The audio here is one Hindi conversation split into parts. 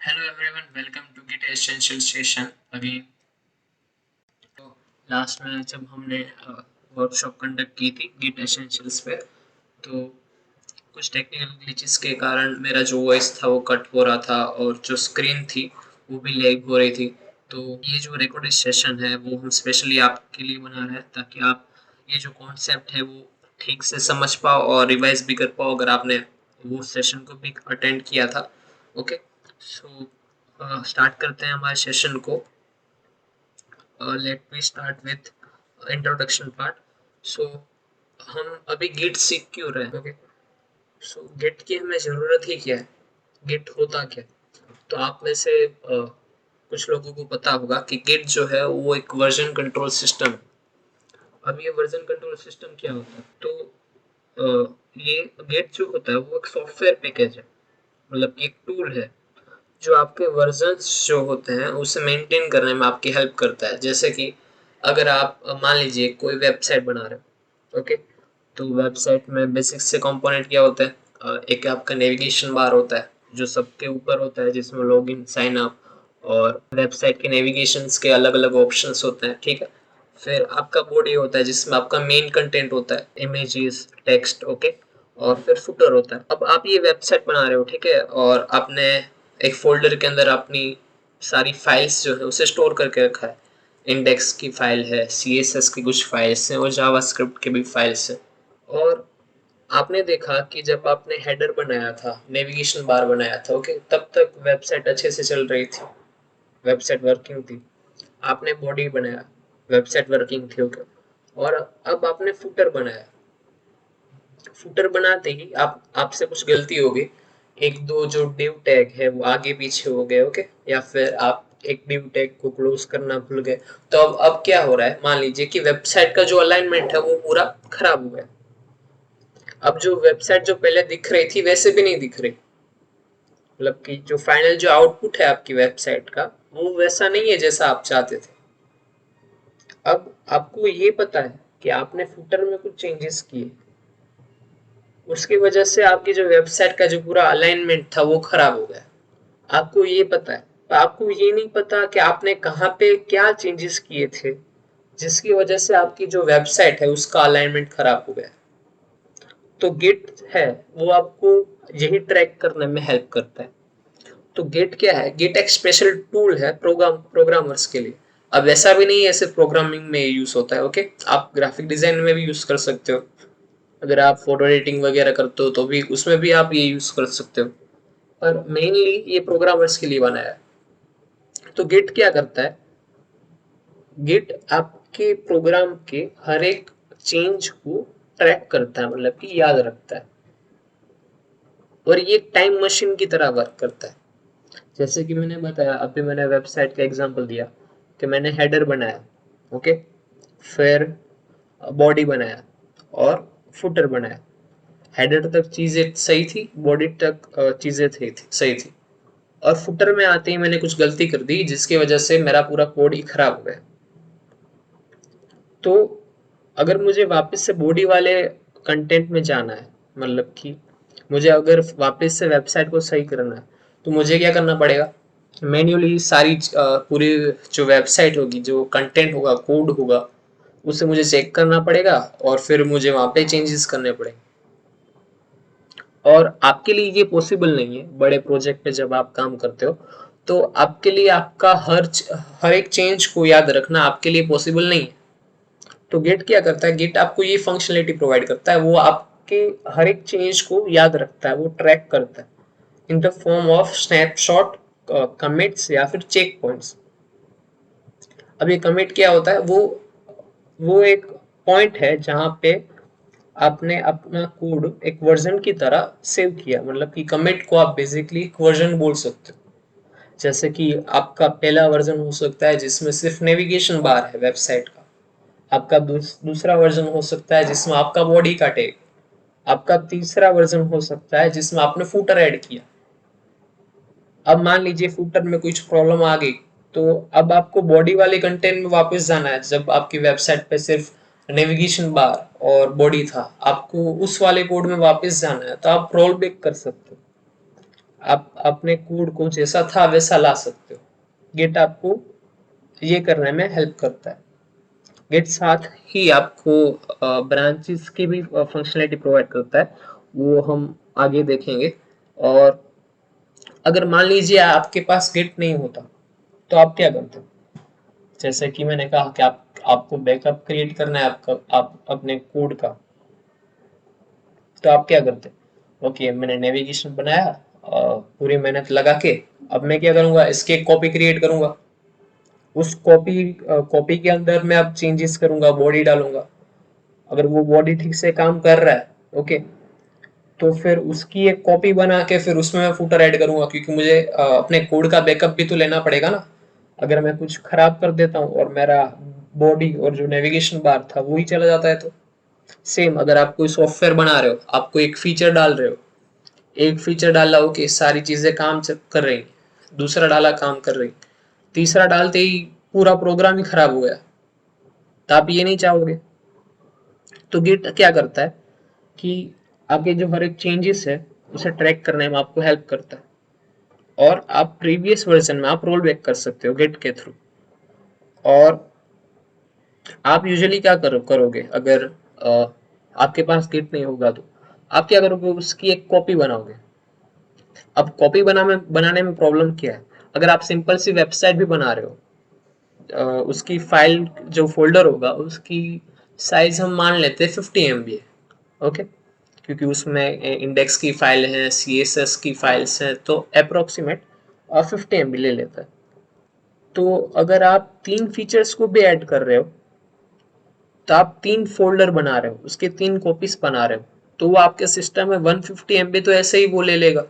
Hello everyone, welcome to Git Essential Session again. तो लास्ट में जब हमने वर्कशॉप कंडक्ट की थी गिट एसेंशियल्स पे, तो कुछ टेक्निकल ग्लिचेस के कारण मेरा जो वॉइस था वो कट हो रहा था और जो स्क्रीन थी वो भी लैग हो रही थी। तो ये जो रिकॉर्डेड सेशन है वो हम स्पेशली आपके लिए बना रहे हैं ताकि आप ये जो कॉन्सेप्ट है वो ठीक से समझ पाओ और रिवाइज भी कर पाओ अगर आपने वो सेशन को भी अटेंड किया था। ओके, सो स्टार्ट करते हैं हमारे सेशन को। Let me start with introduction part. So हम अभी गिट सीख क्यों रहे हैं? ओके, सो गिट की हमें ज़रूरत ही क्या है, गिट होता क्या है? तो आप में से कुछ लोगों को पता होगा कि गिट जो है वो एक वर्जन कंट्रोल सिस्टम है। अब ये वर्जन कंट्रोल सिस्टम क्या होता है? तो ये गिट जो होता है वो एक सॉफ्टवेयर पैकेज है, मतलब एक टूल है जो आपके वर्जन्स जो होते हैं उसे मेंटेन करने में आपकी हेल्प करता है। जैसे कि अगर आप मान लीजिए कोई वेबसाइट बना रहे हो, ओके, तो वेबसाइट में बेसिक से कंपोनेंट क्या होता है? एक आपका नेविगेशन बार होता है जो सबके ऊपर होता है, जिसमें लॉगिन, साइन अप और वेबसाइट के नेविगेशंस के अलग अलग ऑप्शंस होते हैं, ठीक है। फिर आपका बॉडी होता है जिसमें आपका मेन कंटेंट होता है, इमेजेस, टेक्स्ट, ओके। और फिर फुटर होता है। अब आप ये वेबसाइट बना रहे हो, ठीक है, और आपने एक फोल्डर के अंदर अपनी सारी फाइल्स जो है उसे स्टोर करके रखा है। इंडेक्स की फाइल है, CSS की कुछ फाइल्स हैं और जावास्क्रिप्ट की भी फाइल्स हैं। और आपने देखा कि जब आपने हेडर बनाया था, नेविगेशन बार बनाया था, ओके, तब तक वेबसाइट अच्छे से चल रही थी, वेबसाइट वर्किंग थी। आपने बॉडी बनाया, वेबसाइट वर्किंग थी, ओके। और अब आपने फुटर बनाया। फुटर बनाते ही आप आपसे कुछ गलती हो गई, एक दो जो डिव टैग है वो आगे पीछे हो गए, ओके, या फिर आप एक डिव टैग को क्लोज करना भूल गए। तो अब क्या हो रहा है, मान लीजिए कि वेबसाइट का जो अलाइनमेंट है वो पूरा खराब हो गया। अब जो वेबसाइट जो पहले दिख रही थी वैसे भी नहीं दिख रही, मतलब कि जो फाइनल जो आउटपुट है आपकी वेबसाइट का वो वैसा नहीं है जैसा आप चाहते थे। अब आपको ये पता है कि आपने फुटर में कुछ चेंजेस किए, उसकी वजह से आपकी जो वेबसाइट का जो पूरा अलाइनमेंट था वो खराब हो गया। आपको ये पता है, पर आपको ये नहीं पता कि आपने कहाँ पे क्या चेंजेस किए थे जिसकी वजह से आपकी जो वेबसाइट है उसका अलाइनमेंट खराब हो गया। तो गिट है वो आपको यही ट्रैक करने में हेल्प करता है। तो गिट क्या है? गिट एक स्पेशल टूल है प्रोग्रामर्स के लिए। अब ऐसा भी नहीं है सिर्फ प्रोग्रामिंग में यूज होता है, ओके, आप ग्राफिक डिजाइन में भी यूज कर सकते हो। अगर आप फोटो एडिटिंग वगैरह करते हो तो भी उसमें भी आप ये यूज कर सकते हो, पर मेनली ये प्रोग्रामर्स के लिए बनाया है। तो गिट क्या करता है? गिट आपके प्रोग्राम के हर एक चेंज को ट्रैक करता है, मतलब कि याद रखता है। और ये टाइम मशीन की तरह वर्क करता है। जैसे कि मैंने बताया, अभी मैंने वेबसाइट का एग्जांपल दिया कि मैंने हेडर बनाया, ओके, फिर बॉडी बनाया और फुटर बनाया। हेडर तक चीजें सही थी, बॉडी तक चीजें सही थी, और फुटर में आते ही मैंने कुछ गलती कर दी जिसकी वजह से मेरा पूरा कोड ही खराब हो गया। तो अगर मुझे वापस से बॉडी वाले कंटेंट में जाना है, मतलब कि मुझे अगर वापस से वेबसाइट को सही करना है, तो मुझे क्या करना पड़ेगा? मैन्युअली सारी पूरी जो वेबसाइट होगी, जो कंटेंट होगा, कोड होगा, उसे मुझे चेक करना पड़ेगा और फिर मुझे वहां पे चेंजेस करने पड़ेंगे। और आपके लिए ये पॉसिबल नहीं है। बड़े प्रोजेक्ट पे जब आप काम करते हो तो आपके लिए आपका हर एक चेंज को याद रखना आपके लिए पॉसिबल नहीं है। तो गिट क्या करता है? गिट आपको ये फंक्शनलिटी प्रोवाइड करता है, वो आपके हर एक चेंज को याद रखता है, वो ट्रैक करता है in the form of snapshot, commits या फिर चेक पॉइंट्स। अब ये कमिट क्या होता है? वो एक पॉइंट है जहां पे आपने अपना कोड एक वर्जन की तरह सेव किया, मतलब कि कमिट को आप बेसिकली एक वर्जन बोल सकते हो। जैसे कि आपका पहला वर्जन हो सकता है जिसमें सिर्फ नेविगेशन बार है वेबसाइट का। आपका दूसरा वर्जन हो सकता है जिसमें आपका बॉडी का टैग। आपका तीसरा वर्जन हो सकता है जिसमें आपने फूटर ऐड किया। अब मान लीजिए फूटर में कुछ प्रॉब्लम आ गई, तो अब आपको बॉडी वाले कंटेंट में वापस जाना है। जब आपकी वेबसाइट पे सिर्फ नेविगेशन बार और बॉडी था, आपको उस वाले कोड में वापस जाना है, तो आप रोल बैक कर सकते हो। आप अपने कोड को जैसा था वैसा ला सकते हो। गिट आपको ये करने में हेल्प करता है। गिट साथ ही आपको ब्रांचेस की भी फंक्शनलिटी प्रोवाइड करता है, वो हम आगे देखेंगे। और अगर मान लीजिए आपके पास गिट नहीं होता तो आप क्या करते हो? जैसे कि मैंने कहा कि आपको बैकअप क्रिएट करना है आप अपने कोड का, तो आप क्या करते? ओके, मैंने नेविगेशन बनाया पूरी मेहनत लगा के, अब मैं क्या करूंगा, इसके कॉपी क्रिएट करूंगा। उस कॉपी के अंदर मैं अब चेंजेस करूंगा, बॉडी डालूंगा। अगर वो बॉडी ठीक से काम कर रहा है, ओके, तो फिर उसकी एक कॉपी बना के फिर उसमें मैं फूटर ऐड करूंगा, क्योंकि मुझे अपने कोड का बैकअप भी तो लेना पड़ेगा ना। अगर मैं कुछ खराब कर देता हूँ और मेरा बॉडी और जो नेविगेशन बार था वो ही चला जाता है तो। सेम अगर आप कोई सॉफ्टवेयर बना रहे हो, आपको एक फीचर डाल रहे हो, एक फीचर डाला हो कि सारी चीजें काम कर रही, दूसरा डाला काम कर रही, तीसरा डालते ही पूरा प्रोग्राम ही खराब हो गया, तो आप ये नहीं चाहोगे। तो गिट क्या करता है कि आपके जो हर एक चेंजेस है उसे ट्रैक करने में आपको हेल्प करता है, और आप प्रीवियस वर्जन में आप रोल बैक कर सकते हो गिट के थ्रू। और आप यूजुअली क्या करोगे अगर आपके पास गिट नहीं होगा तो आप क्या करोगे, उसकी एक कॉपी बनाओगे। अब कॉपी बनाने में प्रॉब्लम क्या है? अगर आप सिंपल सी वेबसाइट भी बना रहे हो, उसकी फाइल जो फोल्डर होगा उसकी साइज हम मान लेते हैं 50 MB है, ओके, क्योंकि उसमें इंडेक्स की फाइल है, CSS की फाइल्स हैं, तो अप्रोक्सीमेट 50 MB ले लेता है। तो अगर आप 3 फीचर्स को भी ऐड कर रहे हो तो आप 3 फोल्डर बना रहे हो, उसके 3 कॉपीज बना रहे हो, तो वो आपके सिस्टम में 150 MB तो ऐसे ही वो ले लेगा।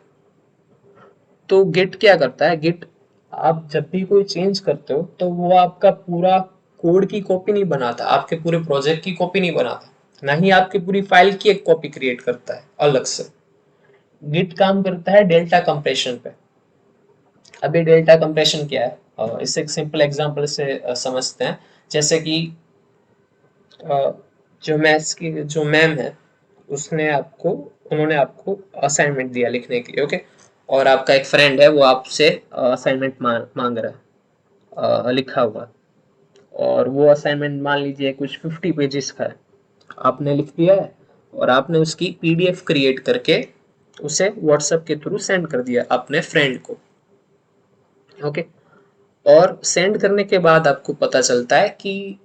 तो गिट क्या करता है, गिट आप जब भी कोई चेंज करते हो तो वो आपका पूरा कोड की कॉपी नहीं बनाता, आपके पूरे प्रोजेक्ट की कॉपी नहीं बनाता, ना ही आपकी पूरी फाइल की एक कॉपी क्रिएट करता है अलग से। गिट काम करता है डेल्टा कंप्रेशन पे। अभी डेल्टा कंप्रेशन क्या है, इससे एक सिंपल एग्जांपल से समझते हैं। जैसे कि जो मैथ्स की जो मैम है, उन्होंने आपको असाइनमेंट दिया लिखने के लिए, ओके, और आपका एक फ्रेंड है वो आपसे असाइनमेंट मांग रहा है लिखा हुआ, और वो असाइनमेंट मान लीजिए कुछ 50 पेजेस का है। आपने लिख दिया है और आपने उसकी PDF क्रिएट करके उसे व्हाट्सएप के थ्रू सेंड कर दिया अपने फ्रेंड को, ओके। और सेंड करने के बाद आपको पता चलता है कि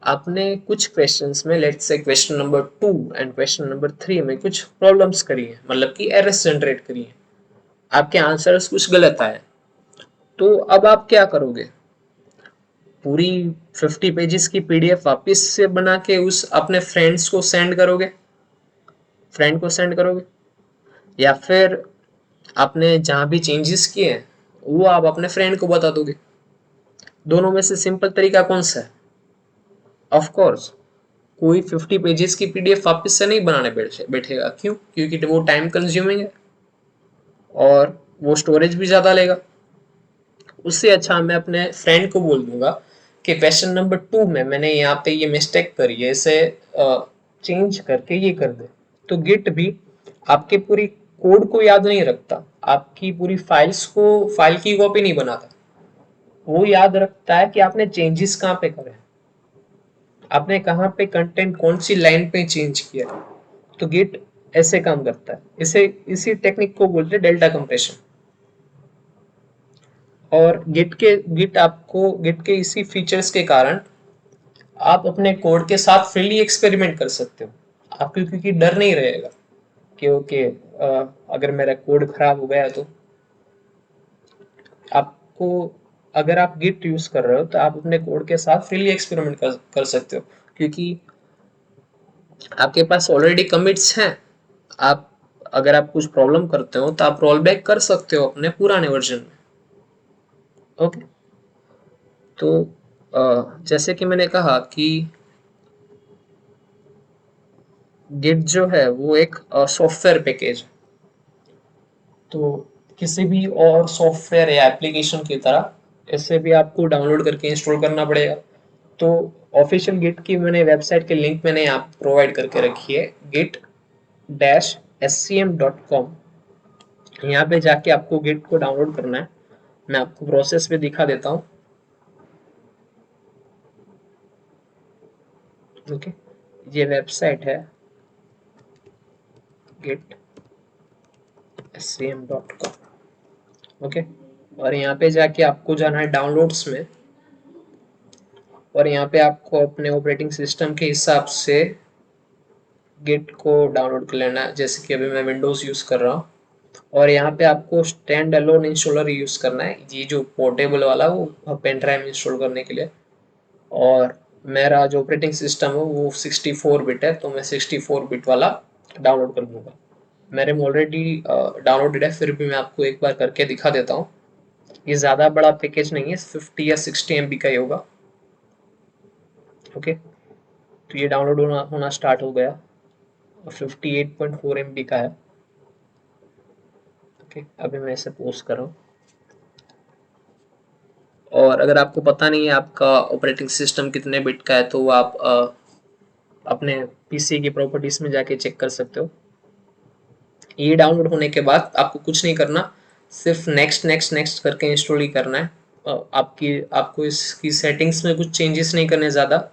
आपने कुछ क्वेश्चंस में, let's say question number 2 and question number 3 में कुछ प्रॉब्लम्स करी है, मतलब कि एरर्स जनरेट करी है, आपके आंसर्स कुछ गलत आए। तो अब आप क्या करोगे, पूरी 50 पेजेस की PDF वापस से बना के उस अपने फ्रेंड को सेंड करोगे, या फिर आपने जहां भी चेंजेस किए हैं वो आप अपने फ्रेंड को बता दोगे? दोनों में से सिंपल तरीका कौन सा है? ऑफ कोर्स कोई 50 पेजेस की PDF वापस से नहीं बनाने बैठेगा। क्यों? क्योंकि वो टाइम कंज्यूमिंग है और वो स्टोरेज भी ज्यादा लेगा। उससे अच्छा मैं अपने फ्रेंड को बोल दूंगा कि क्वेश्चन नंबर 2 में मैंने यहाँ पे ये मिस्टेक करी है, इसे चेंज करके ये कर दे। तो गिट भी आपके पूरी कोड को याद नहीं रखता, आपकी पूरी फाइल की कॉपी नहीं बनाता, वो याद रखता है कि आपने चेंजेस कहाँ पे करे, आपने कहाँ पे कंटेंट कौन सी लाइन पे चेंज किया। तो गिट ऐसे काम करता है, इसी टेक्निक को बोलते हैं डेल्टा कंप्रेशन। और गिट के इसी फीचर्स के कारण आप अपने कोड के साथ फ्रीली एक्सपेरिमेंट कर सकते हो। आपको क्योंकि डर नहीं रहेगा कि ओके अगर मेरा कोड खराब हो गया तो आपको, अगर आप गिट यूज कर रहे हो तो आप अपने कोड के साथ फ्रीली एक्सपेरिमेंट कर सकते हो, क्योंकि आपके पास ऑलरेडी कमिट्स हैं। आप अगर आप कुछ प्रॉब्लम करते हो तो आप रोल बैक कर सकते हो अपने पुराने वर्जन में, ओके। तो जैसे कि मैंने कहा कि गिट जो है वो एक सॉफ्टवेयर पैकेज, तो किसी भी और सॉफ्टवेयर या एप्लीकेशन की तरह इसे भी आपको डाउनलोड करके इंस्टॉल करना पड़ेगा। तो ऑफिशियल गिट की मैंने वेबसाइट के लिंक मैंने यहाँ प्रोवाइड करके रखी है, git-scm.com। यहाँ पे जाके आपको गिट को डाउनलोड करना है। मैं आपको प्रोसेस पे दिखा देता हूँ। ओके, ये वेबसाइट है gitscm.com। ओके, और यहाँ पे जाके आपको जाना है डाउनलोड्स में, और यहाँ पे आपको अपने ऑपरेटिंग सिस्टम के हिसाब से गिट को डाउनलोड कर लेना है। जैसे कि अभी मैं विंडोज़ यूज़ कर रहा हूँ, और यहाँ पे आपको स्टैंड अलोन इंस्टॉलर यूज़ करना है, ये जो पोर्टेबल वाला वो पेन ड्राइव इंस्टॉल करने के लिए। और मेरा जो ऑपरेटिंग सिस्टम है वो 64 बिट है, तो मैं 64 बिट वाला डाउनलोड कर लूँगा। मेरे में ऑलरेडी डाउनलोडेड है, फिर भी मैं आपको एक बार करके दिखा देता हूँ। ये ज़्यादा बड़ा पैकेज नहीं है, 50 या 60 MB का ही होगा। ओके, तो ये डाउनलोड होना स्टार्ट हो गया, 58.4 MB का है। ओके, अभी मैं इसे पोस्ट कर रहा हूँ। और अगर आपको पता नहीं है आपका ऑपरेटिंग सिस्टम कितने बिट का है, तो आप अपने पीसी की प्रॉपर्टीज में जाके चेक कर सकते हो। ये डाउनलोड होने के बाद आपको कुछ नहीं करना, सिर्फ नेक्स्ट नेक्स्ट नेक्स्ट करके इंस्टॉल ही करना है। आपको इसकी सेटिंग्स में कुछ चेंजेस नहीं करने ज़्यादा।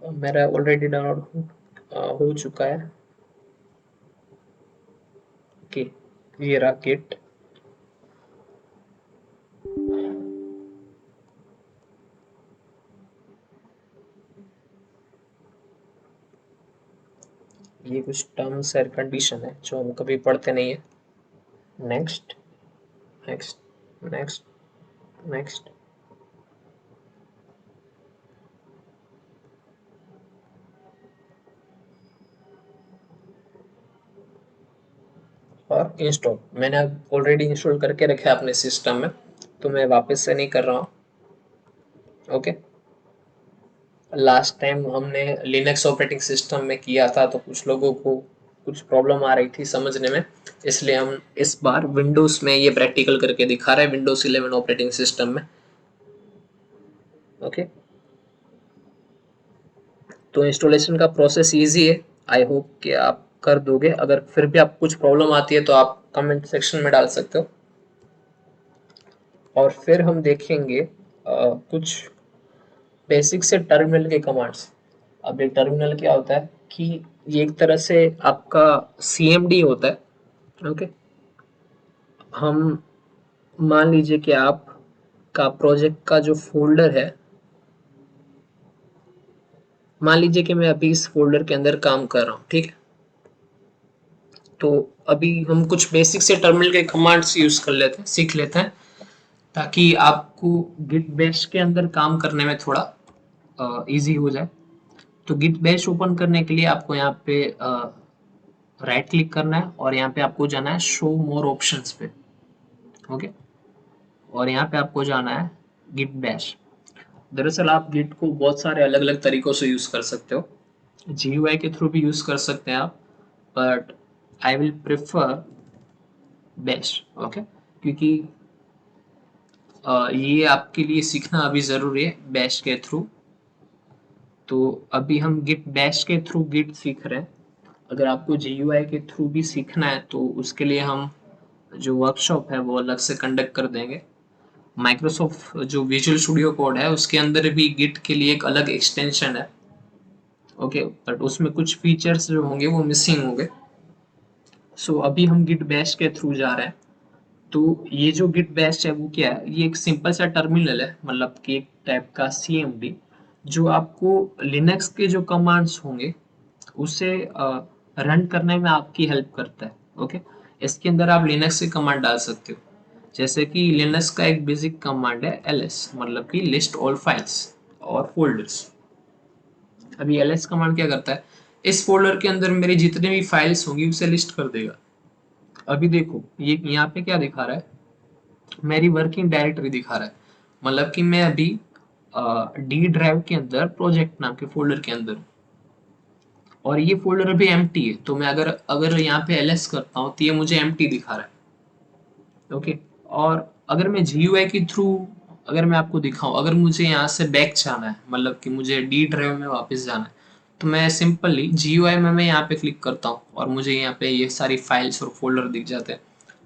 मेरा ऑलरेडी डाउनलोड हो चुका है। ओके, ये रहा किट। ये कुछ टर्म्स एंड कंडीशन है जो हम कभी पढ़ते नहीं है। नेक्स्ट नेक्स्ट नेक्स्ट नेक्स्ट, और इंस्टॉल। मैंने ऑलरेडी इंस्टॉल करके रखा है अपने सिस्टम में, तो मैं वापस से नहीं कर रहा हूँ। ओके, लास्ट टाइम हमने लिनक्स ऑपरेटिंग सिस्टम में किया था, तो कुछ लोगों को कुछ प्रॉब्लम आ रही थी समझने में, इसलिए हम इस बार विंडोज में ये प्रैक्टिकल करके दिखा रहे हैं, विंडोज 11 ऑपरेटिंग सिस्टम में। ओके, तो इंस्टॉलेशन का प्रोसेस इजी है, आई होप कि आप कर दोगे। अगर फिर भी आपको कुछ प्रॉब्लम आती है तो आप कमेंट सेक्शन में डाल सकते हो। और फिर हम देखेंगे कुछ बेसिक से टर्मिनल के कमांड्स। अब ये टर्मिनल क्या होता है कि ये एक तरह से आपका CMD होता है। ओके, हम मान लीजिए कि आप का प्रोजेक्ट का जो फोल्डर है, मान लीजिए कि मैं अभी इस फोल्डर के अंदर काम कर रहा हूँ, ठीक है। तो अभी हम कुछ बेसिक से टर्मिनल के कमांड्स यूज कर लेते हैं, सीख लेते हैं, ताकि आपको गिट बैश के अंदर काम करने में थोड़ा इजी हो जाए। तो गिट बैश ओपन करने के लिए आपको यहाँ पे राइट क्लिक करना है, और यहाँ पे आपको जाना है शो मोर ऑप्शंस पे। ओके, और यहाँ पे आपको जाना है गिट बैश। दरअसल आप गिट को बहुत सारे अलग अलग तरीकों से यूज कर सकते हो, GUI के थ्रू भी यूज कर सकते हैं आप, but I will prefer bash. Okay, क्योंकि ये आपके लिए सीखना अभी ज़रूरी है बैश के थ्रू। तो अभी हम गिट बैश के थ्रू गिट सीख रहे हैं। अगर आपको GUI के थ्रू भी सीखना है तो उसके लिए हम जो वर्कशॉप है वो अलग से कंडक्ट कर देंगे। माइक्रोसॉफ्ट जो विजुअल स्टूडियो कोड है उसके अंदर भी गिट के लिए एक अलग एक्सटेंशन है। ओके, बट उसमें कुछ फीचर्स जो होंगे वो मिसिंग होंगे। सो अभी हम गिट बैश के थ्रू जा रहे हैं। तो ये जो गिट बैश है वो क्या है, ये एक सिंपल सा टर्मिनल है, मतलब कि एक टाइप का CMD, जो आपको लिनक्स के जो कमांड्स होंगे उसे रन करने में आपकी हेल्प करता है। ओके, इसके अंदर आप लिनक्स के कमांड डाल सकते हो, जैसे कि लिनक्स का एक बेसिक कमांड है ls, मतलब कि लिस्ट ऑल फाइल्स और फोल्डर्स। अभी ls कमांड क्या करता है, इस फोल्डर के अंदर मेरी जितने भी फाइल्स होंगी उसे लिस्ट कर देगा। अभी देखो ये यहाँ पे क्या दिखा रहा है, मेरी वर्किंग डायरेक्टरी दिखा रहा है, मतलब कि मैं अभी डी ड्राइव के अंदर प्रोजेक्ट नाम के फोल्डर के अंदर, और ये फोल्डर अभी एम्प्टी है। तो मैं अगर अगर यहाँ पे ls करता हूँ तो ये मुझे एम्प्टी दिखा रहा है। ओके, और अगर मैं GUI के थ्रू अगर मैं आपको दिखाऊं, अगर मुझे यहाँ से बैक जाना है, मतलब कि मुझे डी ड्राइव में वापस जाना है, तो मैं सिंपली GUI में मैं यहाँ पे क्लिक करता हूँ और मुझे यहाँ पे ये सारी फाइल्स और फोल्डर दिख जाते हैं।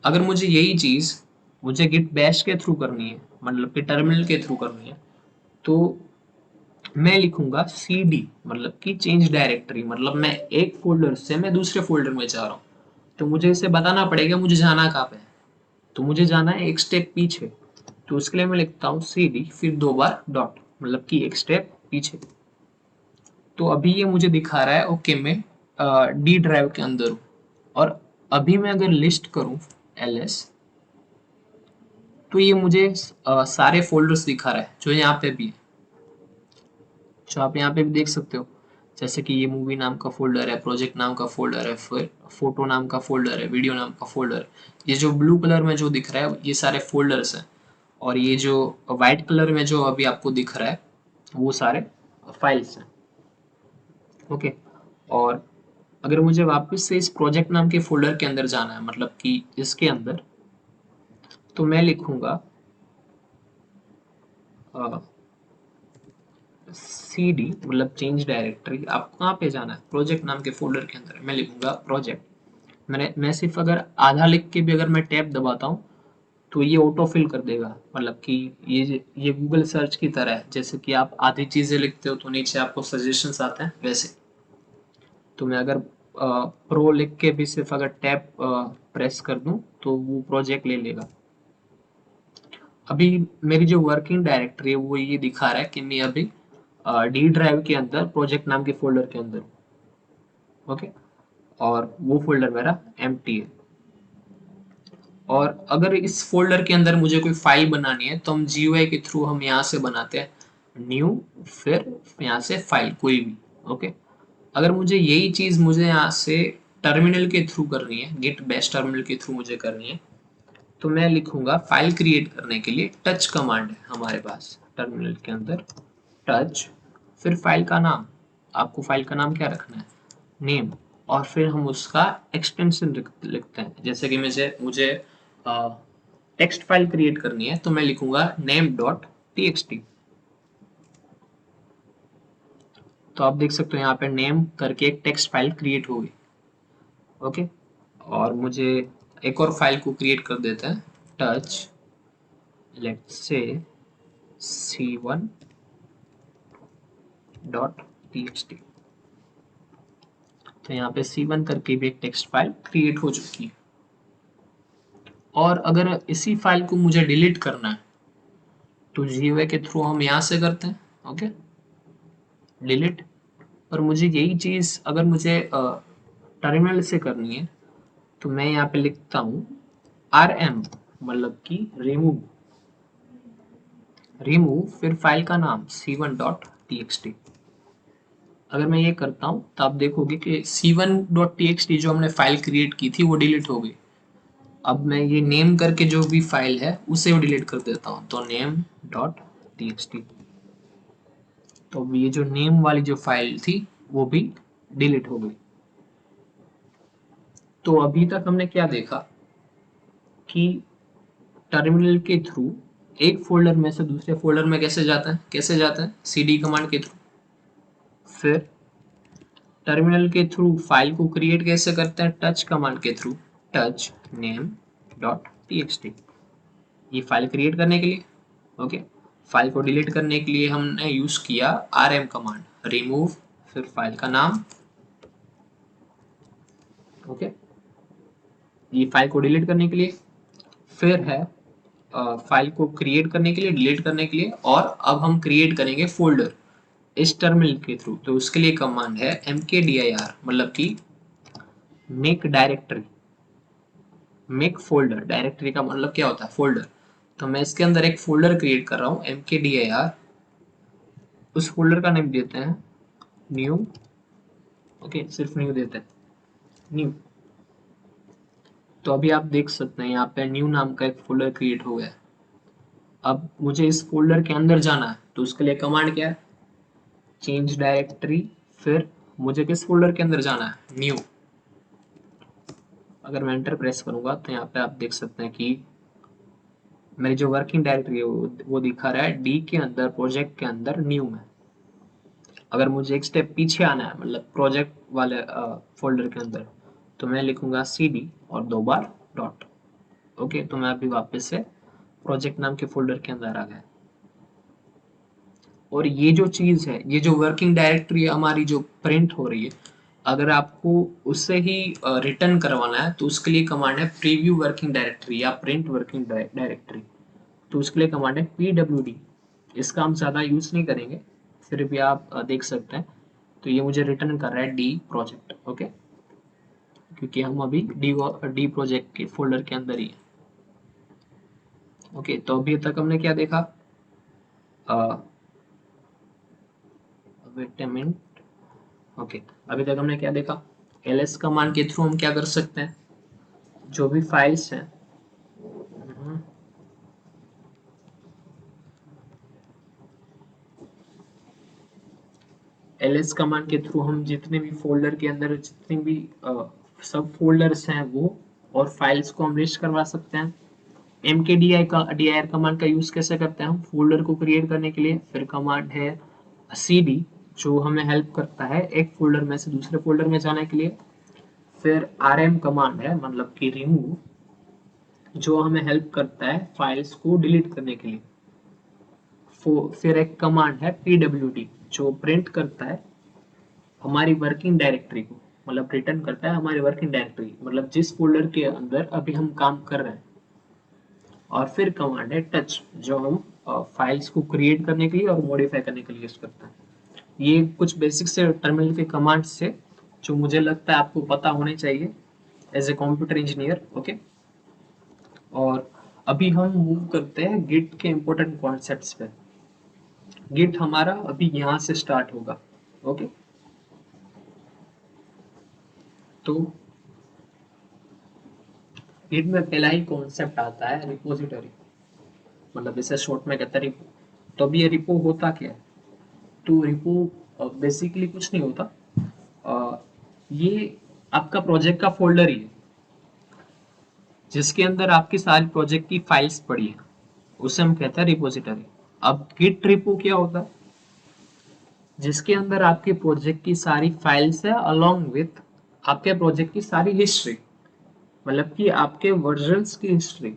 अगर मुझे यही चीज़ मुझे गिट बैश के थ्रू करनी है, मतलब कि टर्मिनल के थ्रू करनी है, तो मैं लिखूंगा cd, मतलब कि चेंज डायरेक्टरी, मतलब मैं एक फोल्डर से मैं दूसरे फोल्डर में जा रहा हूँ, तो मुझे इसे बताना पड़ेगा मुझे जाना कहाँ पे है। तो मुझे जाना है एक स्टेप पीछे, तो उसके लिए मैं लिखता हूँ cd फिर 2 बार डॉट, मतलब कि एक स्टेप पीछे। तो अभी ये मुझे दिखा रहा है ओके मैं डी ड्राइव के अंदर हूँ। और अभी मैं अगर लिस्ट करूँ ls, तो ये मुझे सारे फोल्डर्स दिखा रहा है जो यहाँ पे भी है, जो आप यहाँ पे भी देख सकते हो। जैसे कि ये मूवी नाम का फोल्डर है, प्रोजेक्ट नाम का फोल्डर है, फिर फोटो नाम का फोल्डर है, वीडियो नाम का फोल्डर है। ये जो ब्लू कलर में जो दिख रहा है ये सारे फोल्डर्स हैं, और ये जो व्हाइट कलर में जो अभी आपको दिख रहा है वो सारे फाइल्स हैं। ओके, और अगर मुझे वापस से इस प्रोजेक्ट नाम के फोल्डर के अंदर जाना है, मतलब कि इसके अंदर, तो मैं लिखूंगा cd, मतलब चेंज डायरेक्टरी। आपको कहाँ पे जाना है, प्रोजेक्ट नाम के फोल्डर के अंदर मैं लिखूंगा प्रोजेक्ट। मैं सिर्फ अगर आधा लिख के भी अगर मैं टैब दबाता हूँ तो ये ऑटो फिल कर देगा, मतलब कि ये गूगल सर्च की तरह है, जैसे कि आप आधी चीजें लिखते हो तो नीचे आपको सजेशंस आते हैं वैसे। तो मैं अगर प्रो लिख के भी सिर्फ अगर टैब प्रेस कर दूं तो वो प्रोजेक्ट ले लेगा। अभी मेरी जो वर्किंग डायरेक्टरी है वो ये दिखा रहा है कि मैं अभी डी ड्राइव के अंदर प्रोजेक्ट नाम के फोल्डर के अंदर हूँ। ओके, और वो फोल्डर मेरा एम्प्टी है। और अगर इस फोल्डर के अंदर मुझे कोई फाइल बनानी है तो हम GUI के थ्रू हम यहाँ से बनाते हैं न्यू, फिर यहाँ से फाइल कोई भी। ओके, अगर मुझे यही चीज मुझे यहाँ से टर्मिनल के थ्रू करनी है, गिट बैश टर्मिनल के थ्रू मुझे करनी है, तो मैं लिखूंगा फाइल क्रिएट करने के लिए टच कमांड है हमारे पास टर्मिनल के अंदर, टच, फिर फाइल का नाम, आपको फाइल का नाम क्या रखना है, नेम, और फिर हम उसका एक्सटेंशन लिखते हैं। जैसे कि मुझे मुझे टेक्स्ट फाइल क्रिएट करनी है तो मैं लिखूंगा name.txt। तो आप देख सकते हो यहाँ पे नेम करके एक टेक्स्ट फाइल क्रिएट हो गई। ओके, और मुझे एक और फाइल को क्रिएट कर देते हैं, टच, लेट्स से c1.txt। तो यहाँ पे c1 करके भी एक टेक्स्ट फाइल क्रिएट हो चुकी है। और अगर इसी फाइल को मुझे डिलीट करना है तो GUI के थ्रू हम यहाँ से करते हैं, ओके, डिलीट। और मुझे यही चीज अगर मुझे टर्मिनल से करनी है तो मैं यहाँ पे लिखता हूँ RM, मतलब कि रिमूव, फिर फाइल का नाम c1.txt। अगर मैं ये करता हूँ तो आप देखोगे कि c1.txt जो हमने फाइल क्रिएट की थी वो डिलीट हो गई। अब मैं ये नेम करके जो भी फाइल है उसे डिलीट कर देता हूँ, तो name.txt। तो ये जो नेम वाली जो फाइल थी वो भी डिलीट हो गई। तो अभी तक हमने क्या देखा कि टर्मिनल के थ्रू एक फोल्डर में से दूसरे फोल्डर में कैसे जाता है cd कमांड के थ्रू। फिर टर्मिनल के थ्रू फाइल को क्रिएट कैसे करते हैं, टच कमांड के थ्रू, टच name.txt, ये फाइल क्रिएट करने के लिए। ओके, फाइल को डिलीट करने के लिए हमने यूज किया rm कमांड, रिमूव, फिर फाइल का नाम। ओके, ये फाइल को डिलीट करने के लिए। फिर है फाइल को क्रिएट करने के लिए, डिलीट करने के लिए, और अब हम क्रिएट करेंगे फोल्डर इस टर्मिनल के थ्रू। तो उसके लिए कमांड है mkdir, मतलब कि make directory, make folder. Directory का मतलब क्या होता है, फोल्डर। तो मैं इसके अंदर एक फोल्डर क्रिएट कर रहा हूँ mkdir, उस फोल्डर का नेम देते हैं न्यू। ओके, सिर्फ न्यू देते हैं, न्यू। तो अभी आप देख सकते हैं यहाँ पे न्यू नाम का एक फोल्डर क्रिएट हो गया। अब मुझे इस फोल्डर के अंदर जाना है तो उसके लिए कमांड क्या है, चेंज डायरेक्टरी, फिर मुझे किस फोल्डर के अंदर जाना है, न्यू। अगर मैं एंटर प्रेस करूंगा तो यहाँ पे आप देख सकते हैं कि मेरी जो वर्किंग डायरेक्टरी है वो दिखा रहा है डी के अंदर, प्रोजेक्ट के अंदर न्यू में। अगर मुझे एक स्टेप पीछे आना है मतलब प्रोजेक्ट वाले फोल्डर के अंदर, तो मैं लिखूंगा cd और 2 बार डॉट। ओके, तो मैं अभी वापस से प्रोजेक्ट नाम के फोल्डर के अंदर आ गया। और ये जो चीज है, ये जो वर्किंग डायरेक्टरी हमारी जो प्रिंट हो रही है, अगर आपको उससे ही रिटर्न करवाना है तो उसके लिए कमांड है प्रीव्यू वर्किंग डायरेक्टरी या प्रिंट वर्किंग डायरेक्टरी। तो उसके लिए कमांड है pwd। इसका हम ज़्यादा यूज़ नहीं करेंगे, फिर भी आप देख सकते हैं। तो ये मुझे रिटर्न कर रहा है डी प्रोजेक्ट। ओके, क्योंकि हम अभी डी प्रोजेक्ट के फोल्डर के अंदर ही है। ओके, तो अभी तक हमने क्या देखा? Wait a minute. ओके, अभी तक हमने क्या देखा? ls कमांड के थ्रू हम क्या कर सकते हैं? जो भी फाइल्स हैं, ls कमांड के थ्रू हम जितने भी फोल्डर के अंदर जितने भी सब फोल्डर्स हैं वो और फाइल्स को हम लिस्ट करवा सकते हैं। mkdir का dir कमांड का यूज कैसे करते हैं हम? फोल्डर को क्रिएट करने के लिए। फिर कमांड है cd जो हमें हेल्प करता है एक फोल्डर में से दूसरे फोल्डर में जाने के लिए। फिर rm कमांड है मतलब कि रिमूव, जो हमें हेल्प करता है फाइल्स को डिलीट करने के लिए। फिर एक कमांड है pwd जो प्रिंट करता है हमारी वर्किंग डायरेक्टरी को, मतलब रिटर्न करता है हमारी वर्किंग डायरेक्टरी, मतलब जिस फोल्डर के अंदर अभी हम काम कर रहे हैं। और फिर कमांड है टच जो हम फाइल्स को क्रिएट करने के लिए और मॉडिफाई करने के लिए यूज करते हैं। ये कुछ बेसिक से टर्मिनल के कमांड्स से जो मुझे लगता है आपको पता होने चाहिए as a computer engineer. Okay, और अभी हम मूव करते हैं गिट के इंपॉर्टेंट कॉन्सेप्ट्स पे। गिट हमारा अभी यहाँ से स्टार्ट होगा। ओके, तो गिट में पहला ही कॉन्सेप्ट आता है रिपोजिटरी, मतलब इसे शॉर्ट में कहते हैं रिपो। तो अभी ये रिपो होता क्या है? तो रिपो बेसिकली कुछ नहीं होता, ये आपका प्रोजेक्ट का फोल्डर ही है जिसके अंदर आपकी सारी प्रोजेक्ट की फाइल्स पड़ी है, उसे हम कहते हैं रिपोजिटरी। अब गिट रिपो क्या होता है? जिसके अंदर आपके प्रोजेक्ट की सारी फाइल्स है अलोंग विथ आपके प्रोजेक्ट की सारी हिस्ट्री, मतलब कि आपके वर्जन्स की हिस्ट्री।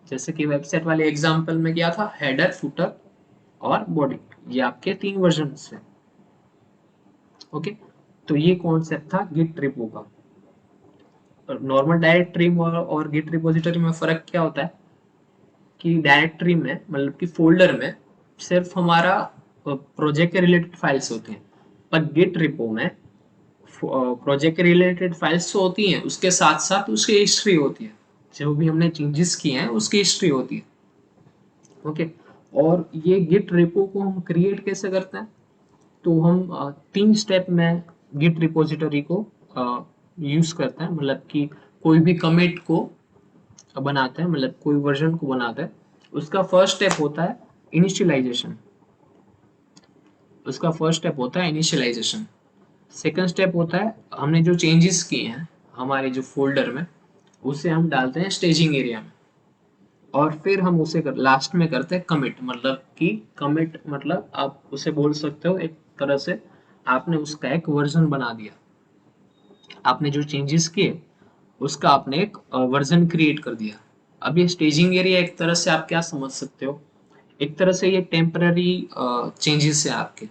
जैसे कि वेबसाइट वाले एग्जांपल में क्या था? हेडर, फुटर और बॉडी, ये आपके 3 वर्जन है। ओके, तो ये कॉन्सेप्ट था गिट रिपो का। नॉर्मल डायरेक्टरी और गिट रिपोजिटरी में फर्क क्या होता है कि डायरेक्टरी में मतलब कि फोल्डर में सिर्फ हमारा प्रोजेक्ट के रिलेटेड फाइल्स होती हैं, पर गिट रिपो में प्रोजेक्ट के रिलेटेड फाइल्स तो होती हैं, उसके साथ साथ उसकी हिस्ट्री होती है, जो भी हमने चेंजेस किए हैं उसकी हिस्ट्री होती है। ओके, और ये गिट रिपो को हम क्रिएट कैसे करते हैं? तो हम 3 स्टेप में गिट रिपोजिटरी को यूज करते हैं, मतलब कि कोई भी कमिट को बनाते हैं, मतलब कोई वर्जन को बनाते हैं। उसका फर्स्ट स्टेप होता है इनिशियलाइजेशन। उसका फर्स्ट स्टेप होता है इनिशियलाइजेशन। सेकंड स्टेप होता है हमने जो चेंजेस किए हैं हमारे जो फोल्डर में, उसे हम डालते हैं स्टेजिंग एरिया में। और फिर हम उसे लास्ट में करते हैं कमिट, मतलब कि कमिट मतलब आप उसे बोल सकते हो एक तरह से आपने उसका एक वर्जन बना दिया। आपने जो चेंजेस किए उसका आपने एक वर्जन क्रिएट कर दिया। अब ये स्टेजिंग एरिया एक तरह से आप क्या समझ सकते हो? एक तरह से ये टेम्पररी चेंजेस है आपके,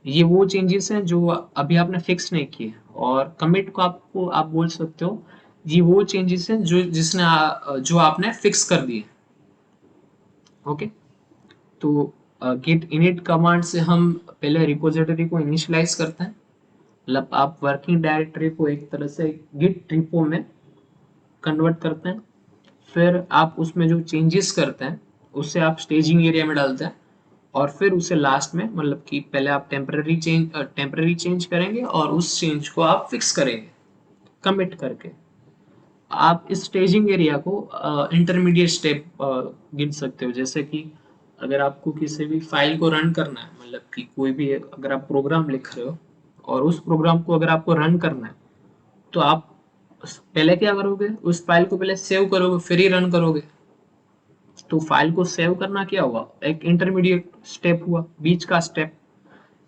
ये वो चेंजेस हैं जो अभी आपने फिक्स नहीं किए। और कमिट को आपको आप बोल सकते हो ये वो चेंजेस हैं जो जो आपने फिक्स कर दिए। ओके, तो गिट इनिट कमांड से हम पहले रिपोजिटरी को इनिशियलाइज करते हैं, मतलब आप वर्किंग डायरेक्टरी को एक तरह से गिट रिपो में कन्वर्ट करते हैं। फिर आप उसमें जो चेंजेस करते हैं उसे आप स्टेजिंग एरिया में डालते हैं। और फिर उसे लास्ट में मतलब कि पहले आप टेम्पररी चेंज करेंगे और उस चेंज को आप फिक्स करेंगे कमिट करके। आप इस स्टेजिंग एरिया को इंटरमीडिएट स्टेप गिन सकते हो। जैसे कि अगर आपको किसी भी फाइल को रन करना है, मतलब कि कोई भी अगर आप प्रोग्राम लिख रहे हो और उस प्रोग्राम को अगर आपको रन करना है, तो आप पहले क्या करोगे? उस फाइल को पहले सेव करोगे फिर ही रन करोगे। तो फाइल को सेव करना क्या हुआ? एक इंटरमीडिएट स्टेप हुआ, बीच का स्टेप।